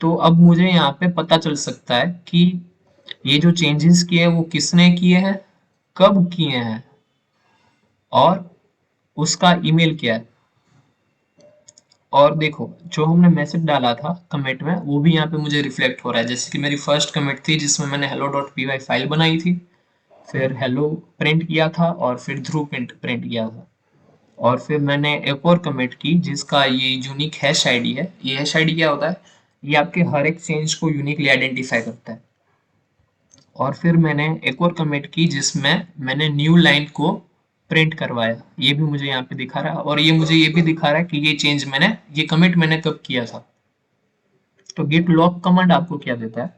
तो अब मुझे यहाँ पे पता चल सकता है कि ये जो चेंजेस किए हैं वो किसने किए हैं, कब किए हैं और उसका ईमेल क्या है। और देखो जो हमने मैसेज डाला था कमिट में वो भी यहाँ पे मुझे रिफ्लेक्ट हो रहा है, जैसे कि मेरी फर्स्ट कमिट थी जिसमें मैंने hello.py फाइल बनाई थी, फिर हेलो प्रिंट किया था और फिर ध्रुव प्रिंट किया था। और फिर मैंने एक और कमिट की जिसका ये यूनिक हैश आईडी है। ये हैश आईडी क्या होता है? ये आपके हर एक चेंज को यूनिकली आइडेंटिफाई करता है। और फिर मैंने एक और कमिट की जिसमें मैंने न्यू लाइन को प्रिंट करवाया, ये भी मुझे यहाँ पे दिखा रहा है। और ये मुझे ये भी दिखा रहा है कि ये कमिट मैंने कब किया था। तो गिट लॉग कमांड आपको क्या देता है?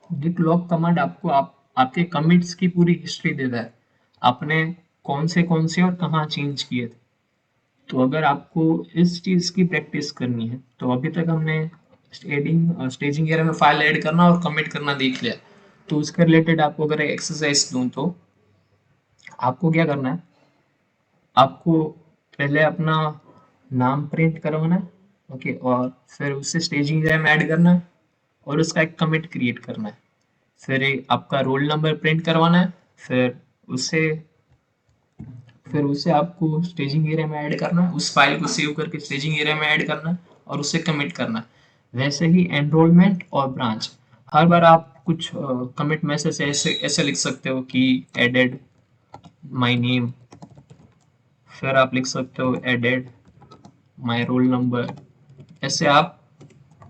गिट लॉग कमांड आपको आपके कमिट्स की पूरी हिस्ट्री देता है, आपने कौन से और कहाँ चेंज किए थे। तो अगर आपको इस चीज की प्रैक्टिस करनी है तो अभी तक हमने स्टेजिंग एरिया में फाइल ऐड करना और कमिट करना देख लिया। तो उसके रिलेटेड आपको अगर एक्सरसाइज दूं तो आपको क्या करना है, आपको पहले अपना नाम प्रिंट करवाना है, ओके, और फिर उससे स्टेजिंग डायग्राम ऐड करना है और उसका एक कमिट क्रिएट करना है। फिर आपका रोल नंबर प्रिंट करवाना है, उसे फिर उसे आपको स्टेजिंग एरिया में ऐड करना है, उस फाइल को सेव करके स्टेजिंग एरिया में ऐड करना है और उसे कमिट करना है। वैसे ही एनरोलमेंट और ब्रांच, हर बार आप कुछ कमिट मैसेज ऐसे ऐसे लिख सकते हो कि एडेड माय नेम, फिर आप लिख सकते हो एडेड माय रोल नंबर, ऐसे आप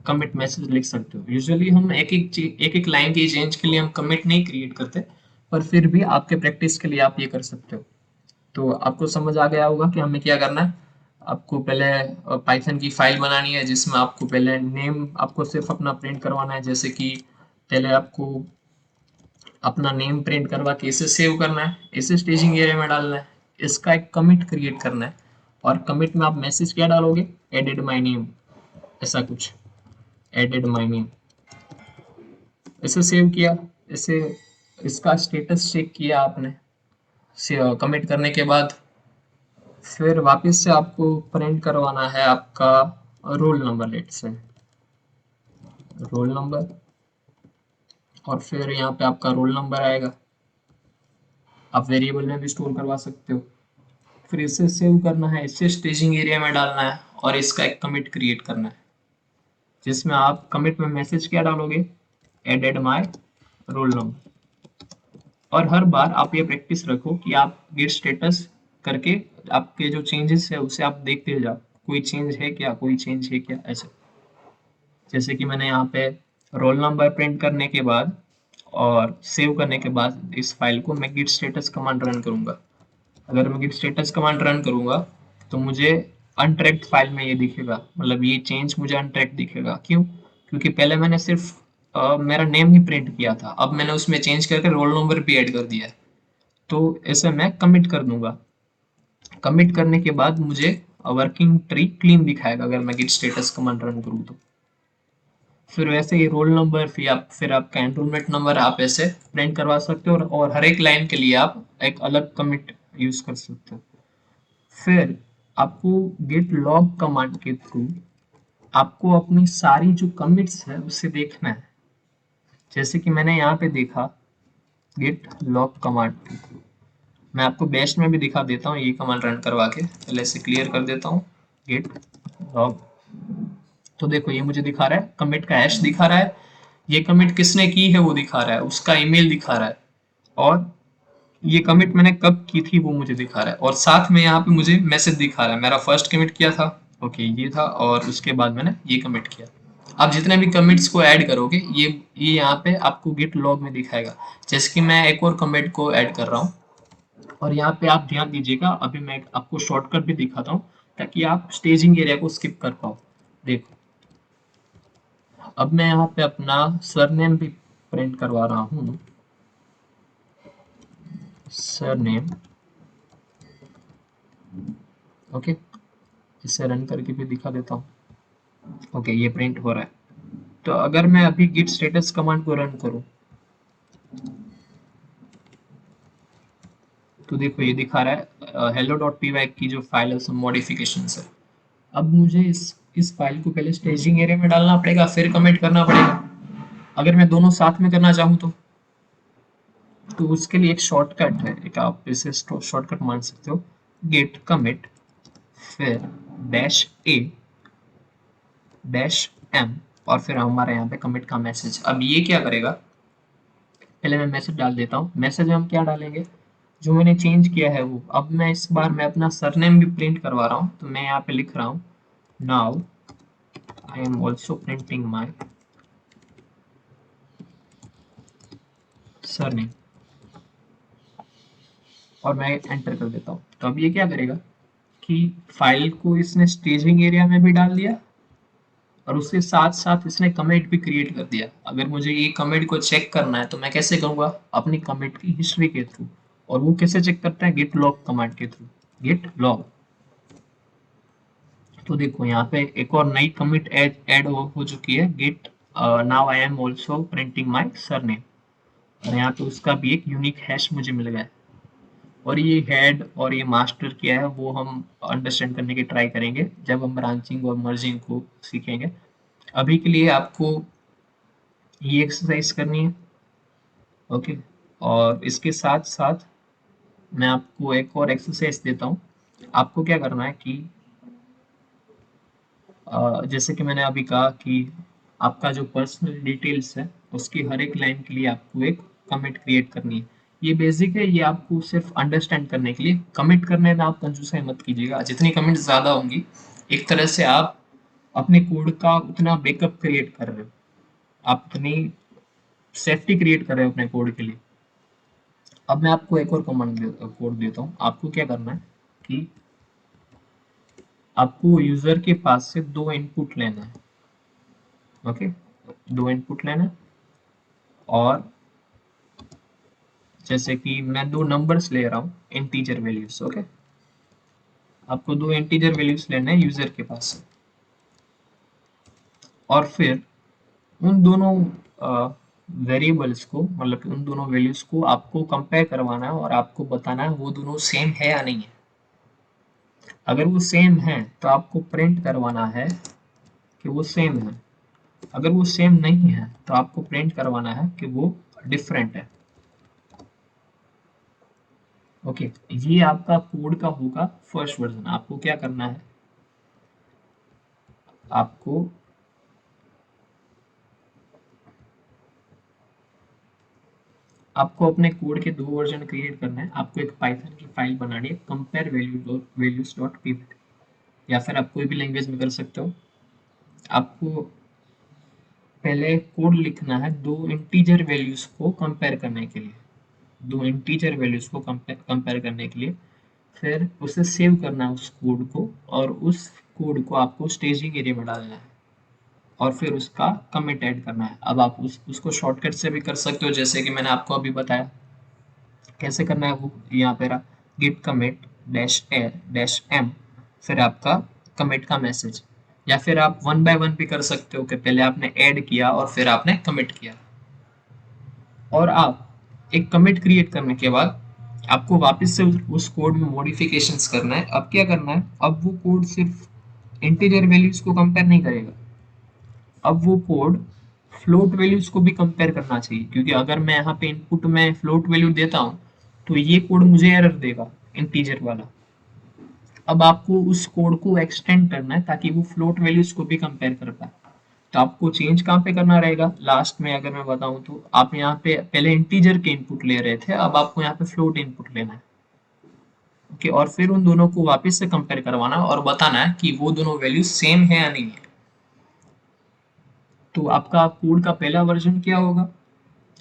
कमिट मैसेज लिख सकते हो। यूजुअली हम एक एक लाइन की चेंज के लिए हम कमिट नहीं क्रिएट करते, पर फिर भी आपके प्रैक्टिस के लिए आप ये कर सकते हो। तो आपको समझ आ गया होगा कि हमें क्या करना है। आपको पहले पाइथन की फाइल बनानी है जिसमें आपको पहले नेम आपको सिर्फ अपना प्रिंट करवाना है, जैसे कि पहले आपको अपना नेम प्रिंट करवा के इसे सेव करना है, इसे स्टेजिंग एरिया में डालना है, इसका एक कमिट क्रिएट करना है और कमिट में आप मैसेज क्या डालोगे, एडेड माय नेम, ऐसा कुछ, एडेड माय नेम। इसे सेव किया, इसे इसका स्टेटस चेक किया आपने कमिट करने के बाद, फिर वापस से आपको प्रिंट करवाना है आपका रोल नंबर, लेट से रोल नंबर, और फिर यहाँ पे आपका रोल नंबर आएगा, आप वेरिएबल में भी स्टोर करवा सकते हो। फिर इसे सेव करना है, इसे स्टेजिंग एरिया में डालना है और इसका एक कमिट क्रिएट करना है जिसमें आप कमिट में मैसेज क्या डालोगे, एडेड माय रोल नंबर। और हर बार आप ये प्रैक्टिस रखो कि आप गिट स्टेटस करके आपके जो चेंजेस है उसे आप देखते जाओ, कोई चेंज है क्या, कोई चेंज है क्या, ऐसे। जैसे कि मैंने यहाँ पे रोल नंबर प्रिंट करने के बाद और सेव करने के बाद इस फाइल को मैं गिट स्टेटस कमांड रन करूंगा। अगर मैं गिट स्टेटस कमांड रन करूंगा तो मुझे अनट्रैक्ड फाइल में ये दिखेगा, मतलब ये चेंज मुझे अनट्रैक्ड दिखेगा। क्यों? क्योंकि पहले मैंने सिर्फ मेरा नेम ही प्रिंट किया था, अब मैंने उसमें चेंज करके रोल नंबर भी ऐड कर दिया है। तो इसे मैं कमिट कर दूंगा। कमिट करने के बाद मुझे वर्किंग ट्री क्लीन दिखाएगा अगर मैं गिट स्टेटस कमांड रन करूँ तो। फिर वैसे ही रोल नंबर, फिर आपका एनरोलमेंट नंबर आप ऐसे प्रिंट करवा सकते हो और हर एक लाइन के लिए आप एक अलग कमिट यूज कर सकते हो। फिर आपको गेट लॉग कमांड के थ्रू आपको अपनी सारी जो कमिट्स है उसे देखना है। जैसे कि मैंने यहाँ पे देखा गेट लॉग कमांड के थ्रू, मैं आपको बेस्ट में भी दिखा देता हूँ ये कमांड रन करवा के, पहले से क्लियर कर देता हूँ गेट लॉग। तो देखो ये मुझे दिखा रहा है, कमिट का हैश दिखा रहा है, ये कमिट किसने की है वो दिखा रहा है, उसका ईमेल दिखा रहा है, और ये कमिट मैंने कब की थी वो मुझे दिखा रहा है, और साथ में यहाँ पे मुझे मैसेज दिखा रहा है मेरा फर्स्ट कमिट किया था, ओके ये था, और उसके बाद मैंने ये कमिट किया। आप जितने भी कमिट्स को ऐड करोगे ये यहाँ पे आपको गिट लॉग में दिखाएगा। जैसे कि मैं एक और कमिट को ऐड कर रहा हूँ, और यहाँ पे आप ध्यान दीजिएगा, अभी मैं आपको शॉर्टकट भी दिखाता हूँ ताकि आप स्टेजिंग एरिया को स्किप कर पाओ। देखो अब मैं यहाँ पे अपना सरनेम भी प्रिंट करवा रहा हूँ, सरनेम, ओके, इसे रन करके भी दिखा देता हूँ। ओके ये प्रिंट हो रहा है। तो अगर मैं अभी git स्टेटस कमांड को रन करूँ तो देखो ये दिखा रहा है hello.py की जो फाइल है उसमें मॉडिफिकेशन है। अब मुझे इस फाइल को पहले स्टेजिंग एरिया में डालना पड़ेगा, फिर कमेंट करना पड़ेगा। अगर मैं दोनों साथ में करना चाहूँ तो उसके लिए एक शॉर्टकट है, एक आप इसे शॉर्टकट मान सकते हो, git commit फिर -a -m और फिर हमारे यहाँ पे कमिट का मैसेज। अब ये क्या करेगा, पहले मैं मैसेज डाल देता हूँ। मैसेज में हम क्या डालेंगे, जो मैंने चेंज किया है वो। अब मैं इस बार मैं अपना सरनेम भी प्रिंट करवा रहा हूँ, तो मैं यहाँ पे लिख रहा हूँ now I am also printing my surname, और मैं एंटर कर देता हूँ। तो अब ये क्या करेगा कि फाइल को इसने स्टेजिंग एरिया में भी डाल दिया और उसके साथ साथ इसने कमेंट भी क्रिएट कर दिया। अगर मुझे ये कमेंट को चेक करना है तो मैं कैसे करूँगा, अपनी कमेंट की हिस्ट्री के थ्रू। और वो कैसे चेक करता है, गिट लॉग कमांड के थ्रू, गिट लॉग। तो देखो यहाँ पे एक और नई कमिट ऐड हो चुकी है, git now I am also printing my surname. और यहाँ पे उसका भी एक यूनिक हैश मुझे मिल गया है। और ये हेड और ये मास्टर क्या है वो हम अंडरस्टैंड करने की ट्राई करेंगे जब हम ब्रांचिंग और मर्जिंग को सीखेंगे। अभी के लिए आपको ये एक्सरसाइज करनी है, ओके। और इसके साथ साथ मैं आपको एक और एक्सरसाइज देता हूँ। आपको क्या करना है कि जैसे कि मैंने अभी कहा कि आपका जो पर्सनल डिटेल्स है उसकी हर एक लाइन के लिए आपको एक कमेंट क्रिएट करनी है। ये बेसिक है, ये आपको सिर्फ अंडरस्टैंड करने के लिए। कमेंट करने में आप कंजूसाई मत कीजिएगा, जितनी कमेंट ज़्यादा होंगी एक तरह से आप अपने कोड का उतना बैकअप क्रिएट कर रहे हो, आप उतनी सेफ्टी क्रिएट कर रहे हो अपने कोड के लिए। अब मैं आपको एक और कोड देता हूँ। आपको क्या करना है कि आपको यूजर के पास से दो इनपुट लेना है, ओके। दो इनपुट लेना है और जैसे कि मैं दो नंबर्स ले रहा हूँ, इंटीजर वैल्यूज, ओके। आपको दो इंटीजर वैल्यूज लेना है यूजर के पास से, और फिर उन दोनों वेरिएबल्स को, मतलब कि उन दोनों वैल्यूज को आपको कंपेयर करवाना है और आपको बताना है वो दोनों सेम है या नहीं है। अगर वो सेम है तो आपको प्रिंट करवाना है कि वो सेम है। अगर वो सेम नहीं है तो आपको प्रिंट करवाना है कि वो डिफरेंट है, ओके। ये आपका कोड का होगा फर्स्ट वर्जन। आपको क्या करना है, आपको आपको अपने कोड के दो वर्जन क्रिएट करना है। आपको एक पाइथन की फाइल बनानी है, कंपेयर वैल्यूज डॉट पीपीटी, या फिर आप कोई भी लैंग्वेज में कर सकते हो। आपको पहले कोड लिखना है दो इंटीजर वैल्यूज को कंपेयर करने के लिए, दो इंटीजर वैल्यूज को कंपेयर करने के लिए। फिर उसे सेव करना है उस कोड को, और उस कोड को आपको स्टेजिंग एरिया में डालना है और फिर उसका कमिट ऐड करना है। अब आप उसको शॉर्टकट से भी कर सकते हो, जैसे कि मैंने आपको अभी बताया कैसे करना है। वो यहाँ पे रहा, गिट कमिट डैश ए डैश एम, फिर आपका कमिट का मैसेज। या फिर आप वन बाय वन भी कर सकते हो कि पहले आपने ऐड किया और फिर आपने कमिट किया। और आप एक कमिट क्रिएट करने के बाद आपको वापस से उस कोड में मॉडिफिकेशंस करना है। अब क्या करना है, अब वो कोड सिर्फ इंटीजर वैल्यूज को कंपेयर नहीं करेगा, अब वो कोड फ्लोट वैल्यूज को भी कंपेयर करना चाहिए। क्योंकि अगर मैं यहाँ पे इनपुट में फ्लोट वैल्यू देता हूँ तो ये कोड मुझे एरर देगा, इंटीजर वाला। अब आपको उस कोड को एक्सटेंड करना है ताकि वो फ्लोट वैल्यूज को भी कंपेयर कर पाए। तो आपको चेंज कहाँ पे करना रहेगा, लास्ट में अगर मैं बताऊं तो आप यहाँ पे पहले इंटीजर के इनपुट ले रहे थे, अब आपको यहाँ पे फ्लोट इनपुट लेना है, ओके। और फिर उन दोनों को वापस से कंपेयर करवाना और बताना है कि वो दोनों वैल्यू सेम है या नहीं है। तो आपका कोड का पहला वर्जन क्या होगा,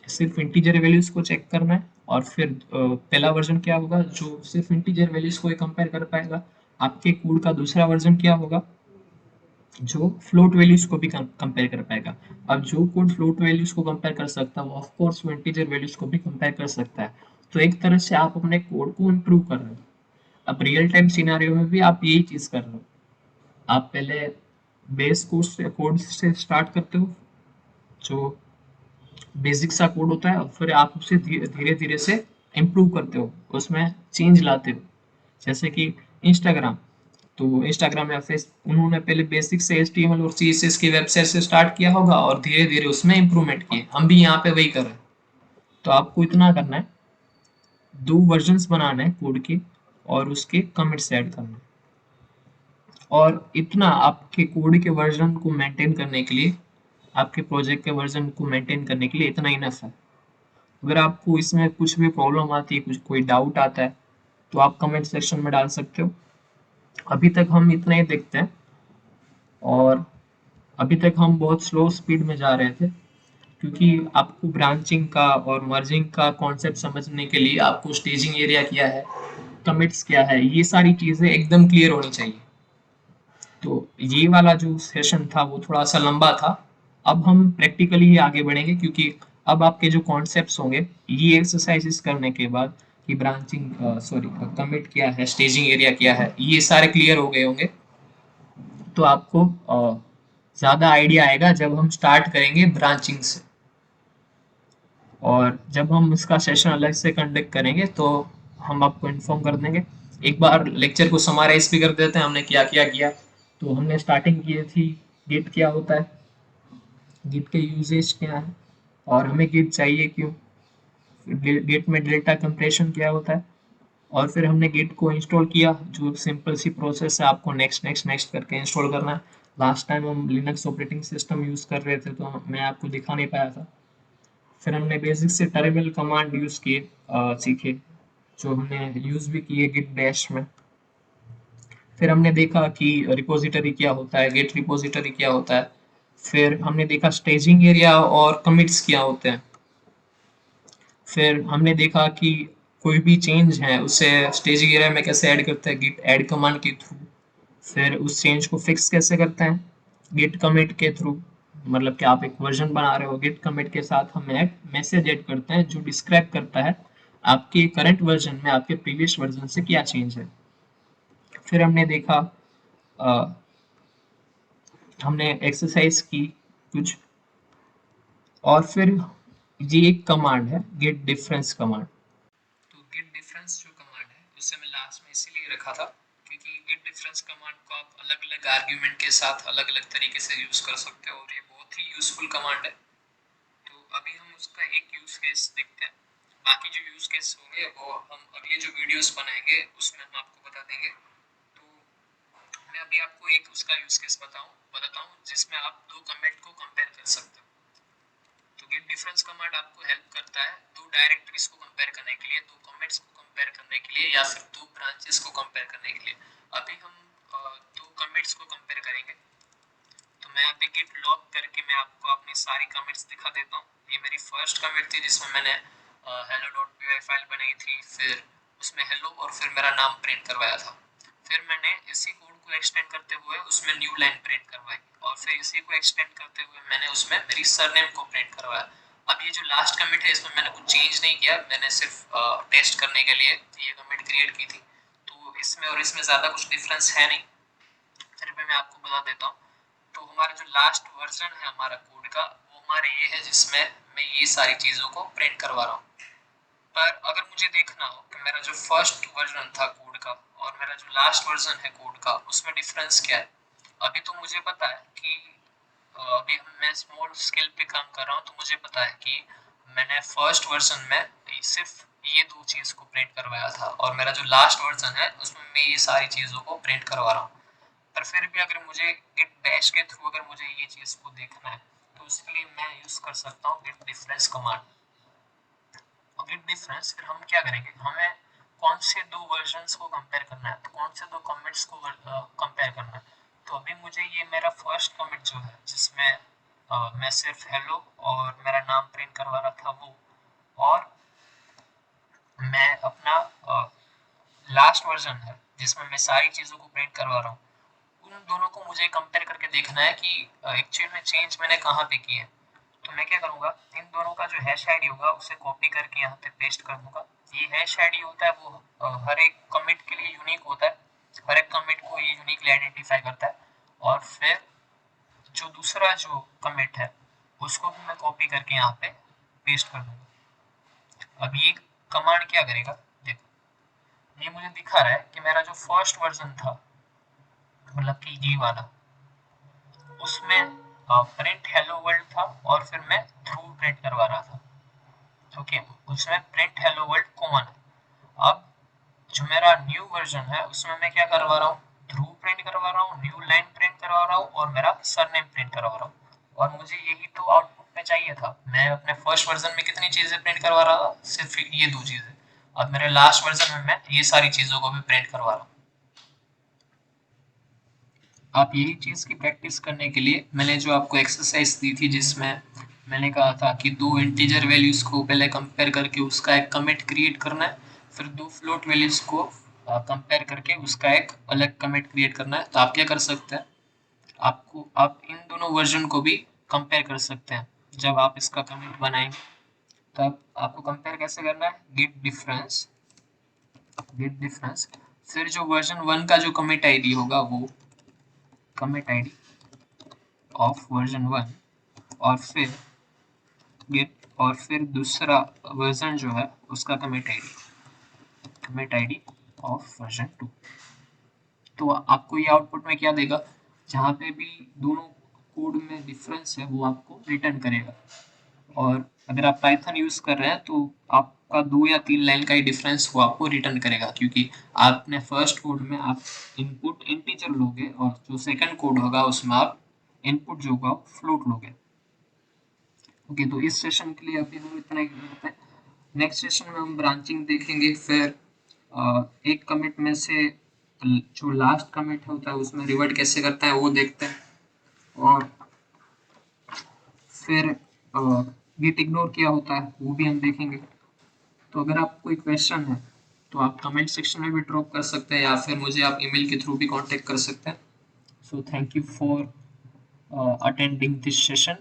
सिर्फ इंटीजर वैल्यूज को चेक करना है। और फिर पहला वर्जन क्या होगा जो सिर्फ इंटीजर वैल्यूज को ही कंपेयर कर पाएगा। आपके कोड का दूसरा वर्जन क्या होगा जो फ्लोट वैल्यूज को भी कंपेयर कर पाएगा। अब जो कोड फ्लोट वैल्यूज को कंपेयर कर सकता है वो ऑफ कोर्स वो इंटीजर वैल्यूज को भी कंपेयर कर सकता है। तो एक तरह से आप अपने कोड को इम्प्रूव कर रहे हो। अब रियल टाइम सिनेरियो में भी आप यही चीज कर रहे हो। आप पहले बेस कोड से स्टार्ट करते हो, जो बेसिक सा कोड होता है, और फिर आप उसे धीरे धीरे से इम्प्रूव करते हो, उसमें चेंज लाते हो। जैसे कि इंस्टाग्राम, तो इंस्टाग्राम या फेस उन्होंने पहले बेसिक से HTML और CSS की वेबसाइट से स्टार्ट किया होगा और धीरे धीरे उसमें इम्प्रूवमेंट किए। हम भी यहाँ पे वही कर रहे हैं। तो आपको इतना करना है, दो वर्जन्स बनाने हैं कोड के और उसके कमिट्स ऐड करना है। और इतना आपके कोड के वर्जन को मेंटेन करने के लिए, आपके प्रोजेक्ट के वर्जन को मेंटेन करने के लिए इतना इनफ है। अगर आपको इसमें कुछ भी प्रॉब्लम आती है, कुछ कोई डाउट आता है, तो आप कमेंट सेक्शन में डाल सकते हो। अभी तक हम इतना ही देखते हैं, और अभी तक हम बहुत स्लो स्पीड में जा रहे थे क्योंकि आपको ब्रांचिंग का और मर्जिंग का कॉन्सेप्ट समझने के लिए आपको स्टेजिंग एरिया क्या है, कमिट्स क्या है, ये सारी चीज़ें एकदम क्लियर होनी चाहिए। तो ये वाला जो सेशन था वो थोड़ा सा लंबा था। अब हम प्रैक्टिकली ही आगे बढ़ेंगे, क्योंकि अब आपके जो कॉन्सेप्ट्स होंगे ये एक्सरसाइजेस करने के बाद कि ब्रांचिंग सॉरी कमिट क्या है, स्टेजिंग एरिया क्या है, ये सारे क्लियर हो गए होंगे। तो आपको ज़्यादा आइडिया आएगा जब हम स्टार्ट करेंगे ब्रांचिंग से। और जब हम इसका सेशन अलग से कंडक्ट करेंगे तो हम आपको इन्फॉर्म कर देंगे। एक बार लेक्चर को समराइज भी कर देते हैं हमने क्या क्या किया। तो हमने स्टार्टिंग की थी गिट क्या होता है, गिट के यूजेज क्या है, और हमें गिट चाहिए क्यों, गिट में डेल्टा कंप्रेशन क्या होता है, और फिर हमने गिट को इंस्टॉल किया, जो सिंपल सी प्रोसेस है, आपको नेक्स्ट नेक्स्ट नेक्स्ट करके इंस्टॉल करना है। लास्ट टाइम हम लिनक्स ऑपरेटिंग सिस्टम यूज़ कर रहे थे तो मैं आपको दिखा नहीं पाया था। फिर हमने बेसिक से टर्मिनल कमांड यूज़ किए, सीखे, जो हमने यूज़ भी किए गिट बैश में। फिर हमने देखा कि रिपोजिटरी क्या होता है, गिट रिपोजिटरी क्या होता है। फिर हमने देखा स्टेजिंग एरिया और कमिट्स क्या होते हैं। फिर हमने देखा कि कोई भी चेंज है उसे स्टेजिंग एरिया में कैसे ऐड करते हैं, गिट ऐड कमांड के थ्रू। फिर उस चेंज को फिक्स कैसे करते हैं, गिट कमिट के थ्रू। मतलब कि आप एक वर्जन बना रहे हो, गिट कमिट के साथ हम एक मैसेज ऐड करते हैं जो डिस्क्राइब करता है आपके करंट वर्जन में आपके प्रीवियस वर्जन से क्या चेंज है। फिर हमने देखा, अ, हमने एक्सरसाइज की कुछ, और फिर ये एक कमांड है गेट डिफरेंस कमांड। तो गेट डिफरेंस जो कमांड है उसे मैं लास्ट में इसीलिए रखा था क्योंकि गेट डिफरेंस कमांड को आप अलग अलग आर्ग्यूमेंट के साथ अलग अलग तरीके से यूज कर सकते हो और ये बहुत ही यूजफुल कमांड है। तो अभी हम उसका एक यूज केस देखते हैं, बाकी जो यूज केस होंगे वो हम अगले जो वीडियोस बनाएंगे उसमें हम आपको बता देंगे। तो मैं अभी आपको एक उसका यूज केस बताता हूँ जिसमें आप दो कमेंट को कंपेयर कर सकते हो। तो गेट डिफरेंस कमांड आपको हेल्प करता है दो डायरेक्टरीज को कंपेयर करने के लिए, दो कमेंट्स को कंपेयर करने के लिए, या फिर दो ब्रांचेस को कंपेयर करने के लिए। अभी हम दो कमिट्स को कंपेयर करेंगे। तो मैं अभी गिट लॉग करके मैं आपको अपनी सारी कमिट्स दिखा देता हूँ। ये मेरी फर्स्ट कमिट थी जिसमें मैंने hello.py फाइल बनाई थी, फिर उसमें हेलो और फिर मेरा नाम प्रिंट करवाया था। फिर मैंने इसी कोड को एक्सटेंड करते हुए उसमें न्यू लाइन प्रिंट करवाई, और फिर इसी को एक्सटेंड करते हुए मैंने उसमें मेरी सरनेम को प्रिंट करवाया। अब ये जो लास्ट कमिट है इसमें मैंने कुछ चेंज नहीं किया, मैंने सिर्फ टेस्ट करने के लिए ये कमिट क्रिएट की थी। तो इसमें और इसमें ज़्यादा कुछ डिफरेंस है नहीं, फिर भी मैं आपको बता देता हूँ। तो हमारा जो लास्ट वर्जन है हमारा कोड का वो हमारे ये है जिसमें मैं ये सारी चीज़ों को प्रिंट करवा रहा हूँ। पर अगर मुझे देखना हो कि मेरा जो फर्स्ट वर्जन था कोड का और मेरा जो लास्ट वर्जन है कोड का उसमें डिफरेंस क्या है, अभी तो मुझे पता है कि अभी मैं स्मॉल स्केल पे काम कर रहा हूँ, तो मुझे पता है कि मैंने फर्स्ट वर्जन में सिर्फ ये दो चीज़ को प्रिंट करवाया था और मेरा जो लास्ट वर्जन है उसमें मैं ये सारी चीज़ों को प्रिंट करवा रहा हूँ। पर फिर भी अगर मुझे गिट बैश के थ्रू अगर मुझे ये चीज़ को देखना है तो उसके लिए मैं यूज़ कर सकता हूँ गिट डिफरेंस कमांड। और गिट डिफरेंस फिर हम क्या करेंगे, हमें कौन से दो वर्जन्स को कंपेयर करना है, तो कौन से दो कमिट्स को कंपेयर करना है। तो अभी मुझे ये मेरा फर्स्ट कमिट जो है जिसमें मैं सिर्फ हेलो और मेरा नाम प्रिंट करवा रहा था वो, और मैं अपना लास्ट वर्जन है जिसमें मैं सारी चीज़ों को प्रिंट करवा रहा हूँ, उन दोनों को मुझे कंपेयर करके देखना है कि एक्चुअल में चेंज मैंने कहाँ पे की है। तो मैं क्या करूँगा, इन दोनों का जो हैश आईडी होगा उसे कॉपी करके यहाँ पे पेस्ट कर दूंगा। ये हैश आईडी होता है वो हर एक कमिट के लिए यूनिक होता है, हर एक कमिट को ये यूनिकली आइडेंटिफाई करता है। और फिर जो दूसरा जो कमिट है उसको भी मैं कॉपी करके यहाँ पे पेस्ट कर दूंगा। अब ये कमांड क्या करेगा, देखो ये मुझे दिखा रहा है कि मेरा जो फर्स्ट वर्जन था मतलब कि जी वाला, उसमें प्रिंट हेलो वर्ल्ड था और फिर मैं थ्रू प्रिंट करवा रहा था। ओके, उसमें प्रिंट हेलो वर्ल्ड कॉमन है। अब जो मेरा न्यू वर्जन है उसमें मैं क्या करवा रहा हूँ, थ्रू प्रिंट करवा रहा हूँ, न्यू लाइन प्रिंट करवा रहा हूँ और मेरा सरनेम प्रिंट करवा रहा हूँ। और मुझे यही तो आउटपुट में चाहिए था, मैं अपने फर्स्ट वर्जन में कितनी चीजें प्रिंट करवा रहा था, सिर्फ ये दो चीजें। अब मेरे लास्ट वर्जन में मैं ये सारी चीजों को भी प्रिंट करवा रहा हूँ। आप यही चीज़ की प्रैक्टिस करने के लिए मैंने जो आपको एक्सरसाइज दी थी जिसमें मैंने कहा था कि दो इंटीजर वैल्यूज़ को पहले कंपेयर करके उसका एक कमिट क्रिएट करना है, फिर दो फ्लोट वैल्यूज़ को कंपेयर करके उसका एक अलग कमिट क्रिएट करना है। तो आप क्या कर सकते हैं, आपको आप इन दोनों वर्जन को भी कंपेयर कर सकते हैं। जब आप इसका कमिट बनाएंगे तब आपको कंपेयर कैसे करना है, गिट डिफरेंस फिर जो वर्जन वन का जो कमिट आईडी होगा वो commit ID of version one, और फिर गेट और फिर दूसरा वर्जन जो है उसका कमिट आईडी ऑफ वर्जन 2। तो आपको ये आउटपुट में क्या देगा, जहाँ पे भी दोनों कोड में डिफरेंस है वो आपको रिटर्न करेगा। और अगर आप पाइथन यूज कर रहे हैं तो आपका 2 या 3 लाइन का ही डिफरेंस वो आपको रिटर्न करेगा, क्योंकि आपने फर्स्ट कोड में आप इनपुट इंटीजर लोगे और जो सेकंड कोड होगा उसमें आप इनपुट जो होगा फ्लोट लोगे। ओके, तो इस सेशन के लिए अभी हम इतना ही करते हैं। नेक्स्ट सेशन में हम ब्रांचिंग देखेंगे, फिर एक कमिट में से जो लास्ट कमिट होता है उसमें रिवर्ट कैसे करता है वो देखते हैं, और फिर गिट इग्नोर किया होता है वो भी हम देखेंगे। तो अगर आप कोई क्वेश्चन है तो आप कमेंट सेक्शन में भी ड्रॉप कर सकते हैं या फिर मुझे आप ईमेल के थ्रू भी कांटेक्ट कर सकते हैं। So thank you for attending this session.